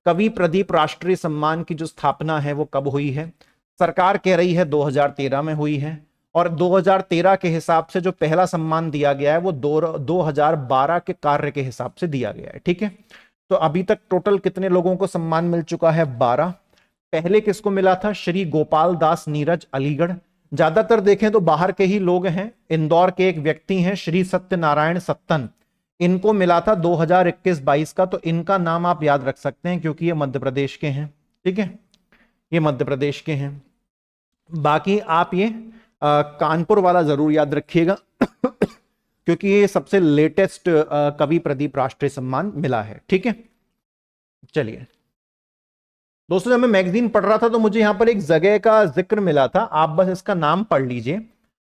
कवि प्रदीप राष्ट्रीय सम्मान की जो स्थापना है वो कब हुई है? सरकार कह रही है 2013 में हुई है, और 2013 के हिसाब से जो पहला सम्मान दिया गया है वो 2012 के कार्य के हिसाब से दिया गया है। ठीक है, तो अभी तक टोटल कितने लोगों को सम्मान मिल चुका है? 12। पहले किसको मिला था? श्री गोपाल दास नीरज, अलीगढ़। ज्यादातर देखें तो बाहर के ही लोग हैं। इंदौर के एक व्यक्ति हैं श्री सत्यनारायण सत्तन, इनको मिला था 2021-22 का। तो इनका नाम आप याद रख सकते हैं क्योंकि ये मध्य प्रदेश के हैं। ठीक है, ये मध्य प्रदेश के हैं। बाकी आप ये कानपुर वाला जरूर याद रखिएगा क्योंकि ये सबसे लेटेस्ट कवि प्रदीप राष्ट्रीय सम्मान मिला है। ठीक है, चलिए दोस्तों, जब मैं मैगजीन पढ़ रहा था तो मुझे यहां पर एक जगह का जिक्र मिला था, आप बस इसका नाम पढ़ लीजिए।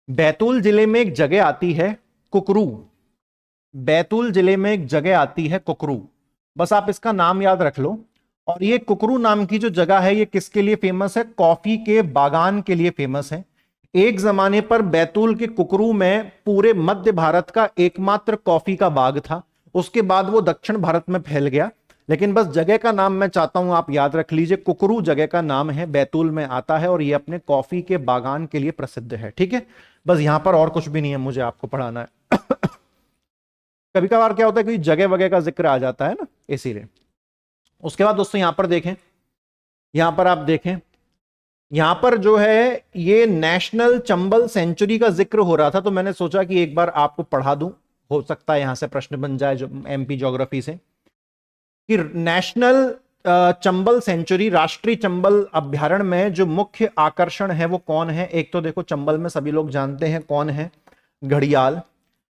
बैतूल जिले में एक जगह आती है कुकरू। बैतूल जिले में एक जगह आती है कुकरू, बस आप इसका नाम याद रख लो। और ये कुकरू नाम की जो जगह है ये किसके लिए फेमस है? कॉफी के बागान के लिए फेमस है। एक जमाने पर बैतूल के कुकरू में पूरे मध्य भारत का एकमात्र कॉफी का बाग था। उसके बाद वो दक्षिण भारत में फैल गया। लेकिन बस जगह का नाम मैं चाहता हूं आप याद रख लीजिए। कुकरू जगह का नाम है, बैतूल में आता है और ये अपने कॉफी के बागान के लिए प्रसिद्ध है। ठीक है, बस यहां पर और कुछ भी नहीं है मुझे आपको पढ़ाना है कभी कभार क्या होता है कि जगह वगैरह का जिक्र आ जाता है ना, इसीलिए। उसके बाद दोस्तों यहां पर देखें, यहां पर आप देखें, यहां पर जो है ये नेशनल चंबल सेंचुरी का जिक्र हो रहा था, तो मैंने सोचा कि एक बार आपको पढ़ा दूं, हो सकता है यहां से प्रश्न बन जाए जो एमपी ज्योग्राफी से, कि नेशनल चंबल सेंचुरी, राष्ट्रीय चंबल अभ्यारण्य में जो मुख्य आकर्षण है वो कौन है? एक तो देखो चंबल में सभी लोग जानते हैं कौन है, घड़ियाल।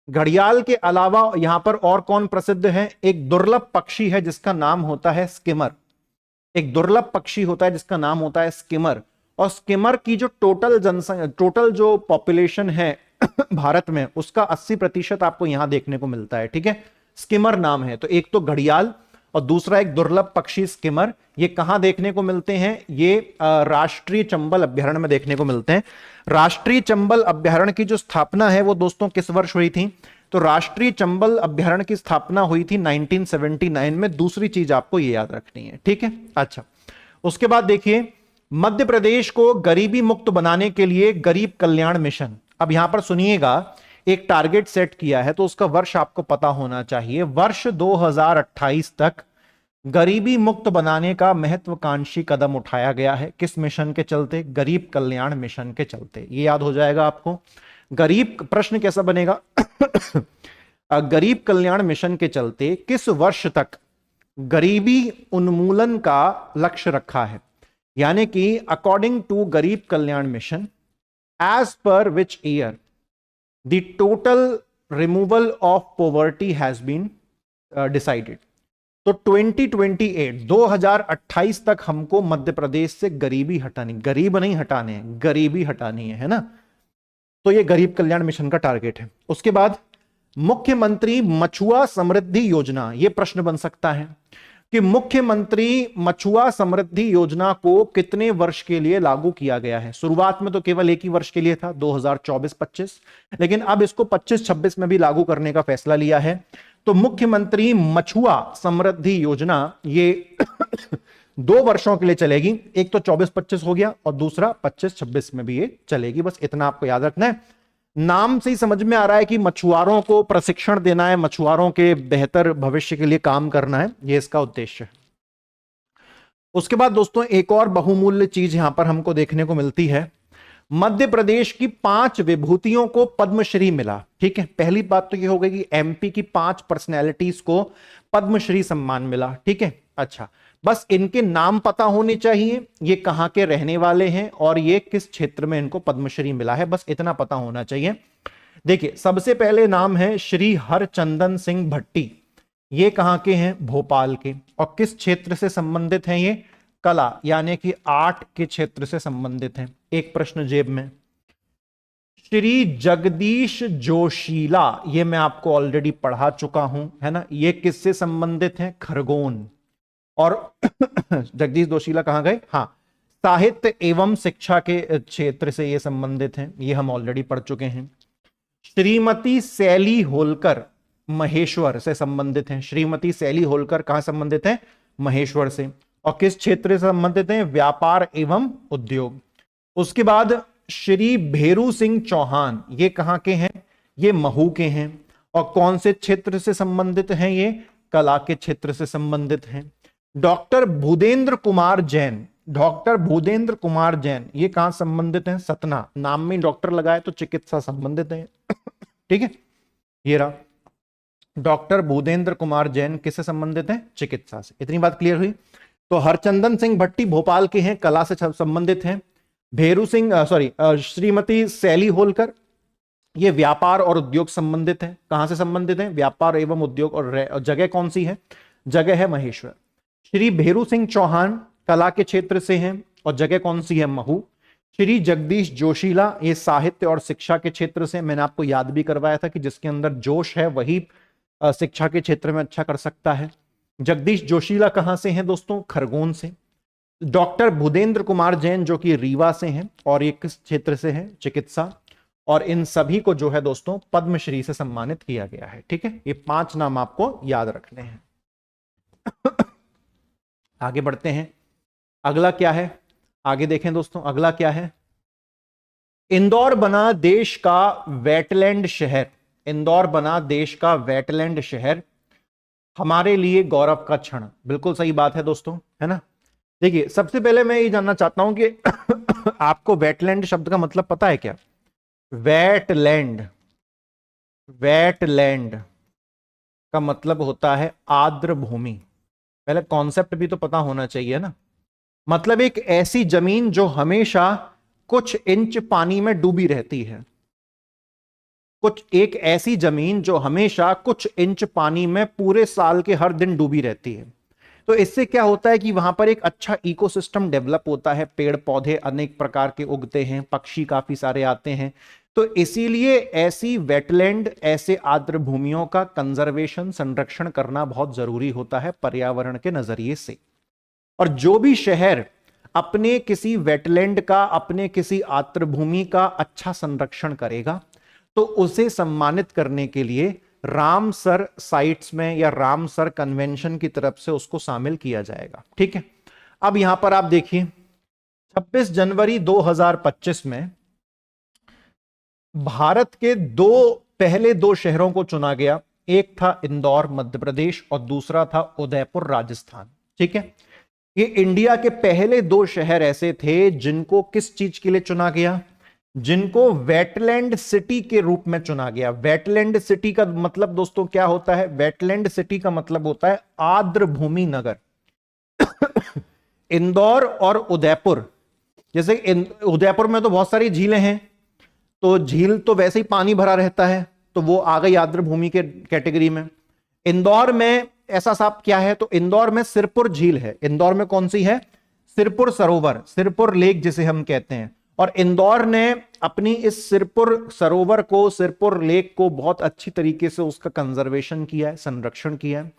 घड़ियाल के अलावा यहां पर और कौन प्रसिद्ध है? एक दुर्लभ पक्षी है जिसका नाम होता है स्किमर। एक दुर्लभ पक्षी होता है जिसका नाम होता है स्किमर। और स्किमर की जो टोटल जो पॉपुलेशन है भारत में, उसका 80% आपको यहां देखने को मिलता है। ठीक है, स्किमर नाम है। तो एक तो घड़ियाल और दूसरा एक दुर्लभ पक्षी स्किमर। ये कहां देखने को मिलते हैं? ये राष्ट्रीय चंबल अभ्यारण्य में देखने को मिलते हैं। राष्ट्रीय चंबल अभ्यारण्य की जो स्थापना है वो दोस्तों किस वर्ष हुई थी? तो राष्ट्रीय चंबल अभ्यारण्य की स्थापना हुई थी 1979 में। दूसरी चीज आपको ये याद रखनी है। ठीक है, अच्छा, उसके बाद देखिए, मध्य प्रदेश को गरीबी मुक्त बनाने के लिए गरीब कल्याण मिशन, अब यहां पर सुनिएगा, एक टारगेट सेट किया है तो उसका वर्ष आपको पता होना चाहिए। वर्ष 2028 तक गरीबी मुक्त बनाने का महत्वाकांक्षी कदम उठाया गया है। किस मिशन के चलते? गरीब कल्याण मिशन के चलते। ये याद हो जाएगा आपको। गरीब, प्रश्न कैसा बनेगा गरीब कल्याण मिशन के चलते किस वर्ष तक गरीबी उन्मूलन का लक्ष्य रखा है? यानी कि अकॉर्डिंग टू गरीब कल्याण मिशन, as per which year the total removal of poverty has been decided. तो 2028 तक हमको मध्य प्रदेश से गरीबी हटानी, गरीब नहीं हटाने, गरीबी हटानी है ना। तो ये गरीब कल्याण मिशन का टारगेट है। उसके बाद मुख्यमंत्री मछुआ समृद्धि योजना, ये प्रश्न बन सकता है कि मुख्यमंत्री मछुआ समृद्धि योजना को कितने वर्ष के लिए लागू किया गया है? शुरुआत में तो केवल एक ही वर्ष के लिए था, 2024-25, लेकिन अब इसको 25-26 में भी लागू करने का फैसला लिया है। तो मुख्यमंत्री मछुआ समृद्धि योजना ये 2 वर्षों के लिए चलेगी, एक तो 24-25 हो गया और दूसरा 25-26 में भी ये चलेगी। बस इतना आपको याद रखना है। नाम से ही समझ में आ रहा है कि मछुआरों को प्रशिक्षण देना है, मछुआरों के बेहतर भविष्य के लिए काम करना है, ये इसका उद्देश्य है। उसके बाद दोस्तों एक और बहुमूल्य चीज यहां पर हमको देखने को मिलती है, मध्य प्रदेश की 5 विभूतियों को पद्मश्री मिला। ठीक है, पहली बात तो ये हो गई कि एमपी की 5 पर्सनैलिटीज को पद्मश्री सम्मान मिला। ठीक है, अच्छा, बस इनके नाम पता होने चाहिए, ये कहां के रहने वाले हैं और ये किस क्षेत्र में इनको पद्मश्री मिला है, बस इतना पता होना चाहिए। देखिए, सबसे पहले नाम है श्री हरचंदन सिंह भट्टी। ये कहां के हैं? भोपाल के। और किस क्षेत्र से संबंधित हैं ये? कला यानी कि आर्ट के क्षेत्र से संबंधित हैं। एक प्रश्न जेब में। श्री जगदीश जोशीला, ये मैं आपको ऑलरेडी पढ़ा चुका हूं, है ना, ये किससे संबंधित हैं? खरगोन। और जगदीश जोशीला कहां गए? हाँ, साहित्य एवं शिक्षा के क्षेत्र से ये संबंधित हैं, ये हम ऑलरेडी पढ़ चुके हैं। श्रीमती सैली होलकर महेश्वर से संबंधित हैं। श्रीमती सैली होलकर कहां संबंधित हैं? महेश्वर से। और किस क्षेत्र से संबंधित हैं? व्यापार एवं उद्योग। उसके बाद श्री भेरू सिंह चौहान, ये कहां के हैं? ये महू के हैं। और कौन से क्षेत्र से संबंधित हैं? ये कला के क्षेत्र से संबंधित हैं। डॉक्टर भूदेंद्र कुमार जैन, डॉक्टर भूदेंद्र कुमार जैन, ये कहां संबंधित हैं? सतना। नाम में डॉक्टर लगाए तो चिकित्सा संबंधित है। ठीक है, ये रहा डॉक्टर भूदेंद्र कुमार जैन, किससे संबंधित हैं? चिकित्सा से। इतनी बात क्लियर हुई। तो हरचंदन सिंह भट्टी भोपाल के हैं, कला से संबंधित हैं। भेरू सिंह श्रीमती सैली होलकर, ये व्यापार और उद्योग संबंधित है। कहां से संबंधित है? व्यापार एवं उद्योग। और जगह कौन सी है? जगह है महेश्वर। श्री भेरू सिंह चौहान कला के क्षेत्र से हैं और जगह कौन सी है? महू। श्री जगदीश जोशीला, ये साहित्य और शिक्षा के क्षेत्र से। मैंने आपको याद भी करवाया था कि जिसके अंदर जोश है वही शिक्षा के क्षेत्र में अच्छा कर सकता है। जगदीश जोशीला कहां से हैं दोस्तों? खरगोन से। डॉक्टर भूदेंद्र कुमार जैन जो कि रीवा से हैं, और ये किस क्षेत्र से हैं? चिकित्सा। और इन सभी को जो है दोस्तों पद्मश्री से सम्मानित किया गया है। ठीक है, ये 5 नाम आपको याद रखने हैं। आगे बढ़ते हैं, अगला क्या है? आगे देखें दोस्तों, अगला क्या है? इंदौर बना देश का वेटलैंड शहर। इंदौर बना देश का वेटलैंड शहर, हमारे लिए गौरव का क्षण। बिल्कुल सही बात है दोस्तों, है ना। देखिए, सबसे पहले मैं ये जानना चाहता हूं कि आपको वेटलैंड शब्द का मतलब पता है क्या? वेटलैंड, वेटलैंड का मतलब होता है आर्द्र भूमि। पहले कॉन्सेप्ट भी तो पता होना चाहिए ना। मतलब एक ऐसी जमीन जो हमेशा कुछ इंच पानी में डूबी रहती है। एक ऐसी जमीन जो हमेशा कुछ इंच पानी में पूरे साल के हर दिन डूबी रहती है। तो इससे क्या होता है कि वहां पर एक अच्छा इकोसिस्टम डेवलप होता है, पेड़ पौधे अनेक प्रकार के उगते हैं, पक्षी काफी सारे आते हैं। तो इसीलिए ऐसी वेटलैंड, ऐसे आर्द्र भूमियों का कंजर्वेशन, संरक्षण करना बहुत जरूरी होता है पर्यावरण के नजरिए से। और जो भी शहर अपने किसी वेटलैंड का, अपने किसी आर्द्र भूमि का अच्छा संरक्षण करेगा तो उसे सम्मानित करने के लिए रामसर साइट्स में या रामसर कन्वेंशन की तरफ से उसको शामिल किया जाएगा। ठीक है, अब यहां पर आप देखिए 26 जनवरी 2025 में भारत के पहले दो शहरों को चुना गया। एक था इंदौर मध्य प्रदेश और दूसरा था उदयपुर राजस्थान। ठीक है, ये इंडिया के पहले 2 शहर ऐसे थे जिनको किस चीज के लिए चुना गया? जिनको वेटलैंड सिटी के रूप में चुना गया। वेटलैंड सिटी का मतलब दोस्तों क्या होता है? वेटलैंड सिटी का मतलब होता है आर्द्र भूमि नगर। इंदौर और उदयपुर, जैसे उदयपुर में तो बहुत सारी झीलें हैं, तो झील तो वैसे ही पानी भरा रहता है, तो वो आ गई आर्द्र भूमि के कैटेगरी में। इंदौर में ऐसा साफ क्या है? तो इंदौर में सिरपुर झील है। इंदौर में कौन सी है? सिरपुर सरोवर, सिरपुर लेक जिसे हम कहते हैं। और इंदौर ने अपनी इस सिरपुर सरोवर को, सिरपुर लेक को बहुत अच्छी तरीके से उसका कंजर्वेशन किया है, संरक्षण किया है।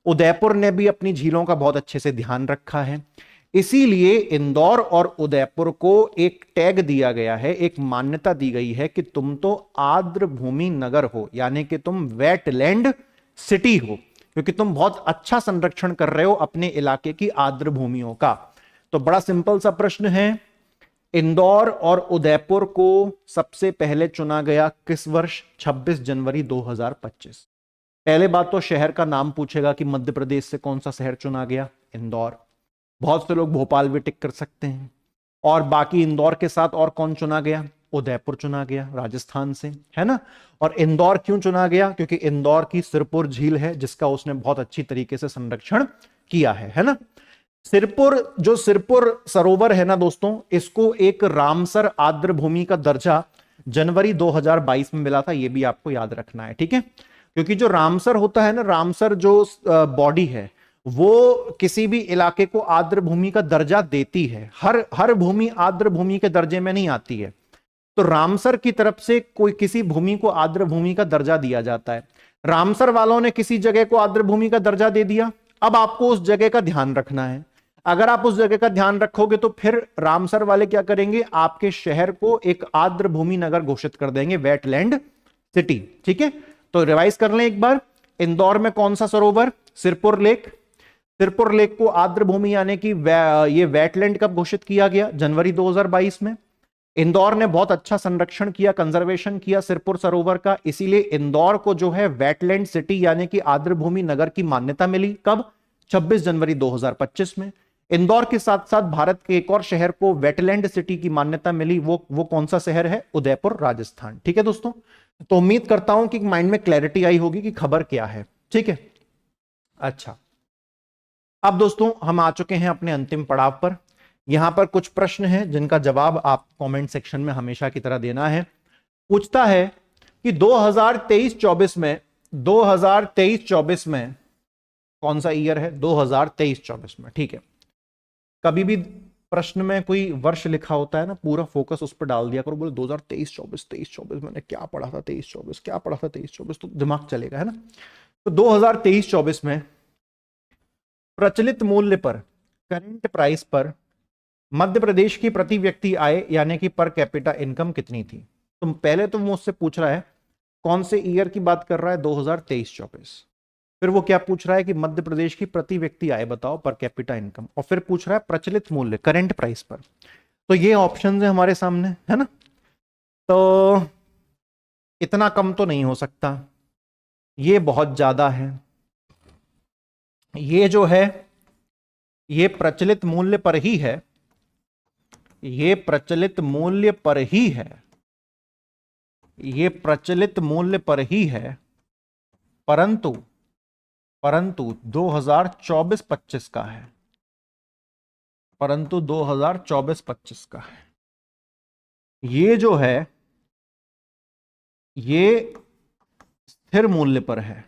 उदयपुर ने भी अपनी झीलों का बहुत अच्छे से ध्यान रखा है। इसीलिए इंदौर और उदयपुर को एक टैग दिया गया है, एक मान्यता दी गई है कि तुम तो आर्द्र भूमि नगर हो, यानी कि तुम वेटलैंड सिटी हो। क्योंकि तुम बहुत अच्छा संरक्षण कर रहे हो अपने इलाके की आर्द्र भूमियों का। तो बड़ा सिंपल सा प्रश्न है, इंदौर और उदयपुर को सबसे पहले चुना गया किस वर्ष? 26 जनवरी 2025। पहले बात तो शहर का नाम पूछेगा कि मध्य प्रदेश से कौन सा शहर चुना गया? इंदौर। बहुत से लोग भोपाल भी टिक कर सकते हैं। और बाकी इंदौर के साथ और कौन चुना गया? उदयपुर चुना गया राजस्थान से, है ना। और इंदौर क्यों चुना गया? क्योंकि इंदौर की सिरपुर झील है जिसका उसने बहुत अच्छी तरीके से संरक्षण किया है ना। सिरपुर सरोवर है ना दोस्तों, इसको एक रामसर आर्द्र भूमि का दर्जा जनवरी 2022 में मिला था, यह भी आपको याद रखना है, ठीक है। क्योंकि जो रामसर होता है ना, रामसर जो बॉडी है वो किसी भी इलाके को आर्द्र भूमि का दर्जा देती है। हर भूमि आर्द्र भूमि के दर्जे में नहीं आती है। तो रामसर की तरफ से कोई किसी भूमि को आर्द्र भूमि का दर्जा दिया जाता है। रामसर वालों ने किसी जगह को आर्द्र भूमि का दर्जा दे दिया, अब आपको उस जगह का ध्यान रखना है। अगर आप उस जगह का ध्यान रखोगे तो फिर रामसर वाले क्या करेंगे? आपके शहर को एक आर्द्र भूमि नगर घोषित कर देंगे, वेटलैंड सिटी, ठीक है। तो रिवाइज कर लें एक बार, इंदौर में कौन सा सरोवर? सिरपुर लेक। सिरपुर लेक को आर्द्र भूमि यानी कि ये वेटलैंड कब घोषित किया गया? जनवरी 2022 में। इंदौर ने बहुत अच्छा संरक्षण किया, कंजर्वेशन किया सिरपुर सरोवर का, इसीलिए इंदौर को जो है वेटलैंड सिटी यानी कि आर्द्र भूमि नगर की मान्यता मिली। कब? 26 जनवरी 2025 में। इंदौर के साथ साथ भारत के एक और शहर को वेटलैंड सिटी की मान्यता मिली, वो कौन सा शहर है? उदयपुर, राजस्थान, ठीक है दोस्तों। तो उम्मीद करता हूं कि माइंड में क्लैरिटी आई होगी कि खबर क्या है, ठीक है। अच्छा, अब दोस्तों हम आ चुके हैं अपने अंतिम पड़ाव पर। यहां पर कुछ प्रश्न हैं जिनका जवाब आप कमेंट सेक्शन में हमेशा की तरह देना है। पूछता है कि 2023-24 में 2023-24 में कौन सा ईयर है? 2023-24 में, ठीक है। कभी भी प्रश्न में कोई वर्ष लिखा होता है ना, पूरा फोकस उस पर डाल दिया करो। बोले 2023-24, 23-24 मैंने क्या पढ़ा था, 23-24 क्या पढ़ा था, 23-24 तो दिमाग चलेगा, है ना। तो 2023-24 में प्रचलित मूल्य पर, करेंट प्राइस पर मध्य प्रदेश की प्रति व्यक्ति आय यानी कि पर कैपिटा इनकम कितनी थी? तुम पहले तो मुझसे पूछ रहा है कौन से ईयर की बात कर रहा है? 2023-24। फिर वो क्या पूछ रहा है कि मध्य प्रदेश की प्रति व्यक्ति आय बताओ, पर कैपिटा इनकम, और फिर पूछ रहा है प्रचलित मूल्य, करेंट प्राइस पर। तो ये ऑप्शन है हमारे सामने, है ना। तो इतना कम तो नहीं हो सकता, ये बहुत ज्यादा है। ये जो है ये प्रचलित मूल्य पर ही है, ये प्रचलित मूल्य पर ही है, ये प्रचलित मूल्य पर ही है, परंतु 2024-25 का है, परंतु 2024-25 का है। ये जो है ये स्थिर मूल्य पर है,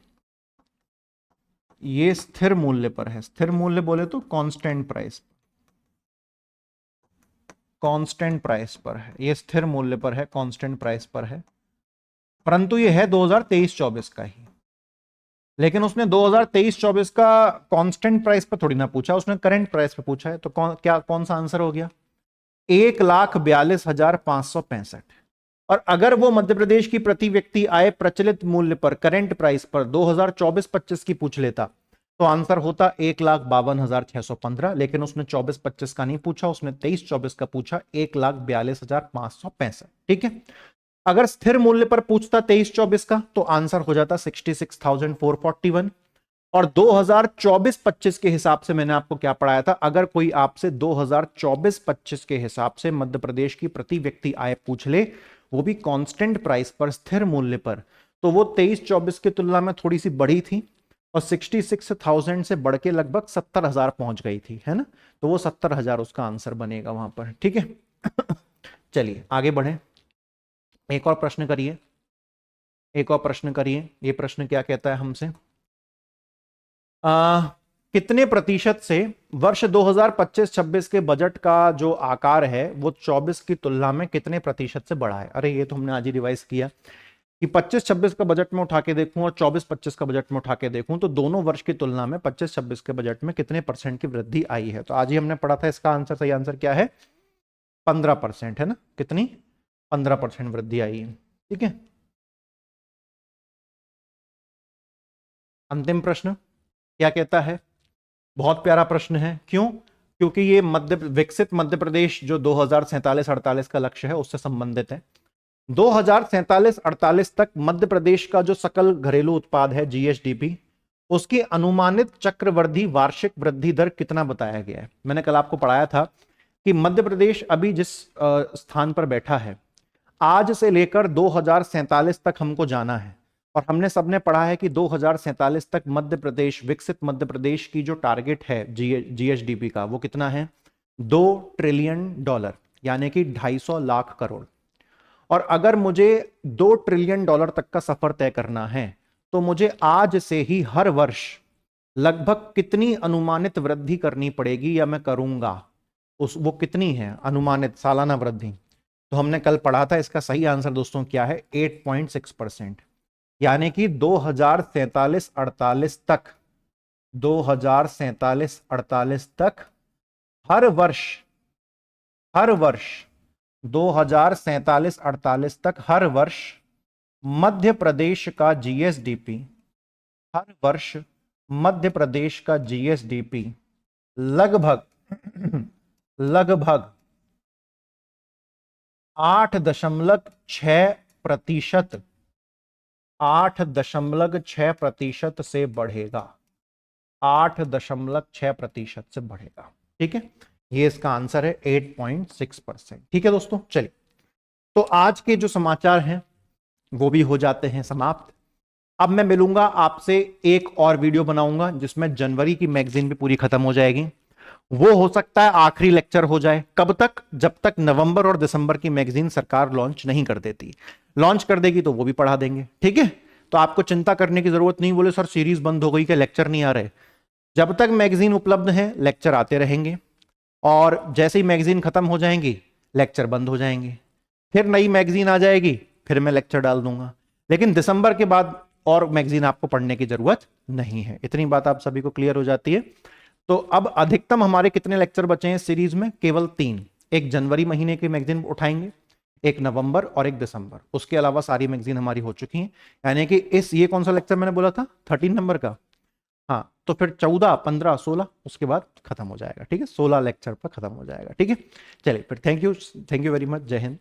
ये स्थिर मूल्य पर है। स्थिर मूल्य बोले तो कांस्टेंट प्राइस, कांस्टेंट प्राइस पर है, ये स्थिर मूल्य पर है, कांस्टेंट प्राइस पर है। परंतु ये है 2023-24 का ही। लेकिन उसने 2023-24 का कांस्टेंट प्राइस पर थोड़ी ना पूछा, उसने करंट प्राइस पर पूछा है। तो कौन सा आंसर हो गया? 1,42,565। और अगर वो मध्य प्रदेश की प्रति व्यक्ति आय प्रचलित मूल्य पर, करंट प्राइस पर 2024-25 की पूछ लेता तो आंसर होता 1,52,615। लेकिन उसने 24-25 का नहीं पूछा, उसने 23-24 का पूछा, 1,42,565, ठीक है। अगर स्थिर मूल्य पर पूछता 23-24 का तो आंसर हो जाता 66,441। और 2024-25 के हिसाब से मैंने आपको क्या पढ़ाया था, अगर कोई आपसे 2024-25 के हिसाब से मध्य प्रदेश की प्रति व्यक्ति आय पूछ ले, वो भी कांस्टेंट प्राइस पर, स्थिर मूल्य पर, तो वो 23-24 की तुलना में थोड़ी सी बढ़ी थी और 66,000 से बढ़ के लगभग 70,000 पहुंच गई थी, है ना। तो वो 70,000 उसका आंसर बनेगा वहां पर, ठीक है। चलिए आगे बढ़े, एक और प्रश्न करिए, एक और प्रश्न करिए। ये प्रश्न क्या कहता है हमसे, कितने प्रतिशत से वर्ष 2025-26 के बजट का जो आकार है वो 24 की तुलना में कितने प्रतिशत से बढ़ा है? अरे ये तो हमने आज ही रिवाइज किया कि 25-26 का बजट में उठा के देखूं और 24-25 का बजट में उठा के देखूं तो दोनों वर्ष की तुलना में 25-26 के बजट में कितने परसेंट की वृद्धि आई है। तो आज ही हमने पढ़ा था, इसका आंसर, सही आंसर क्या है? 15% है ना। कितनी? 15% वृद्धि आई है, ठीक है। अंतिम प्रश्न, क्या कहता है? बहुत प्यारा प्रश्न है। क्यों? क्योंकि ये विकसित मध्य प्रदेश जो 2047-48 का लक्ष्य है उससे संबंधित है। 2047-48 तक मध्य प्रदेश का जो सकल घरेलू उत्पाद है जीएसडीपी, उसकी अनुमानित चक्रवृद्धि वार्षिक वृद्धि दर कितना बताया गया है? मैंने कल आपको पढ़ाया था कि मध्य प्रदेश अभी जिस स्थान पर बैठा है, आज से लेकर 2047 तक हमको जाना है। और हमने सबने पढ़ा है कि 2047 तक मध्य प्रदेश, विकसित मध्य प्रदेश की जो टारगेट है जीएसडीपी का, वो कितना है? $2 ट्रिलियन, यानी कि 250 लाख करोड़। और अगर मुझे $2 ट्रिलियन तक का सफर तय करना है तो मुझे आज से ही हर वर्ष लगभग कितनी अनुमानित वृद्धि करनी पड़ेगी, या मैं करूंगा, वो कितनी है अनुमानित सालाना वृद्धि? तो हमने कल पढ़ा था, इसका सही आंसर दोस्तों क्या है? 8.6%। यानी कि 2047-48 तक, 2047-48 तक हर वर्ष 2047-48 तक हर वर्ष मध्य प्रदेश का जीएसडीपी, हर वर्ष मध्य प्रदेश का जीएसडीपी लगभग लगभग 8.6%, 8.6% से बढ़ेगा, 8.6% से बढ़ेगा। ठीक है, ये इसका आंसर है 8.6%। ठीक है दोस्तों, चलिए तो आज के जो समाचार हैं वो भी हो जाते हैं समाप्त। अब मैं मिलूंगा आपसे, एक और वीडियो बनाऊंगा जिसमें जनवरी की मैगजीन भी पूरी खत्म हो जाएगी। वो हो सकता है आखिरी लेक्चर हो जाए। कब तक? जब तक नवंबर और दिसंबर की मैगजीन सरकार लॉन्च नहीं कर देती। लॉन्च कर देगी तो वो भी पढ़ा देंगे। ठीक है, तो आपको चिंता करने की जरूरत नहीं। बोले सर सीरीज बंद हो गई, क्या लेक्चर नहीं आ रहे? जब तक मैगजीन उपलब्ध है लेक्चर आते रहेंगे, और जैसे ही मैगजीन खत्म हो जाएंगी लेक्चर बंद हो जाएंगे, फिर नई मैगजीन आ जाएगी, फिर मैं लेक्चर डाल दूंगा। लेकिन दिसंबर के बाद और मैगजीन आपको पढ़ने की जरूरत नहीं है। इतनी बात आप सभी को क्लियर हो जाती है। तो अब अधिकतम हमारे कितने लेक्चर बचे हैं सीरीज में? केवल 3। एक जनवरी महीने की मैगजीन उठाएंगे, एक नवंबर और एक दिसंबर। उसके अलावा सारी मैगजीन हमारी हो चुकी हैं। यानी कि ये कौन सा लेक्चर मैंने बोला था? 13 नंबर का। हाँ, तो फिर 14, 15, 16 उसके बाद खत्म हो जाएगा। ठीक है, 16 लेक्चर पर खत्म हो जाएगा। ठीक है, चलिए फिर थैंक यू वेरी मच। जय हिंद।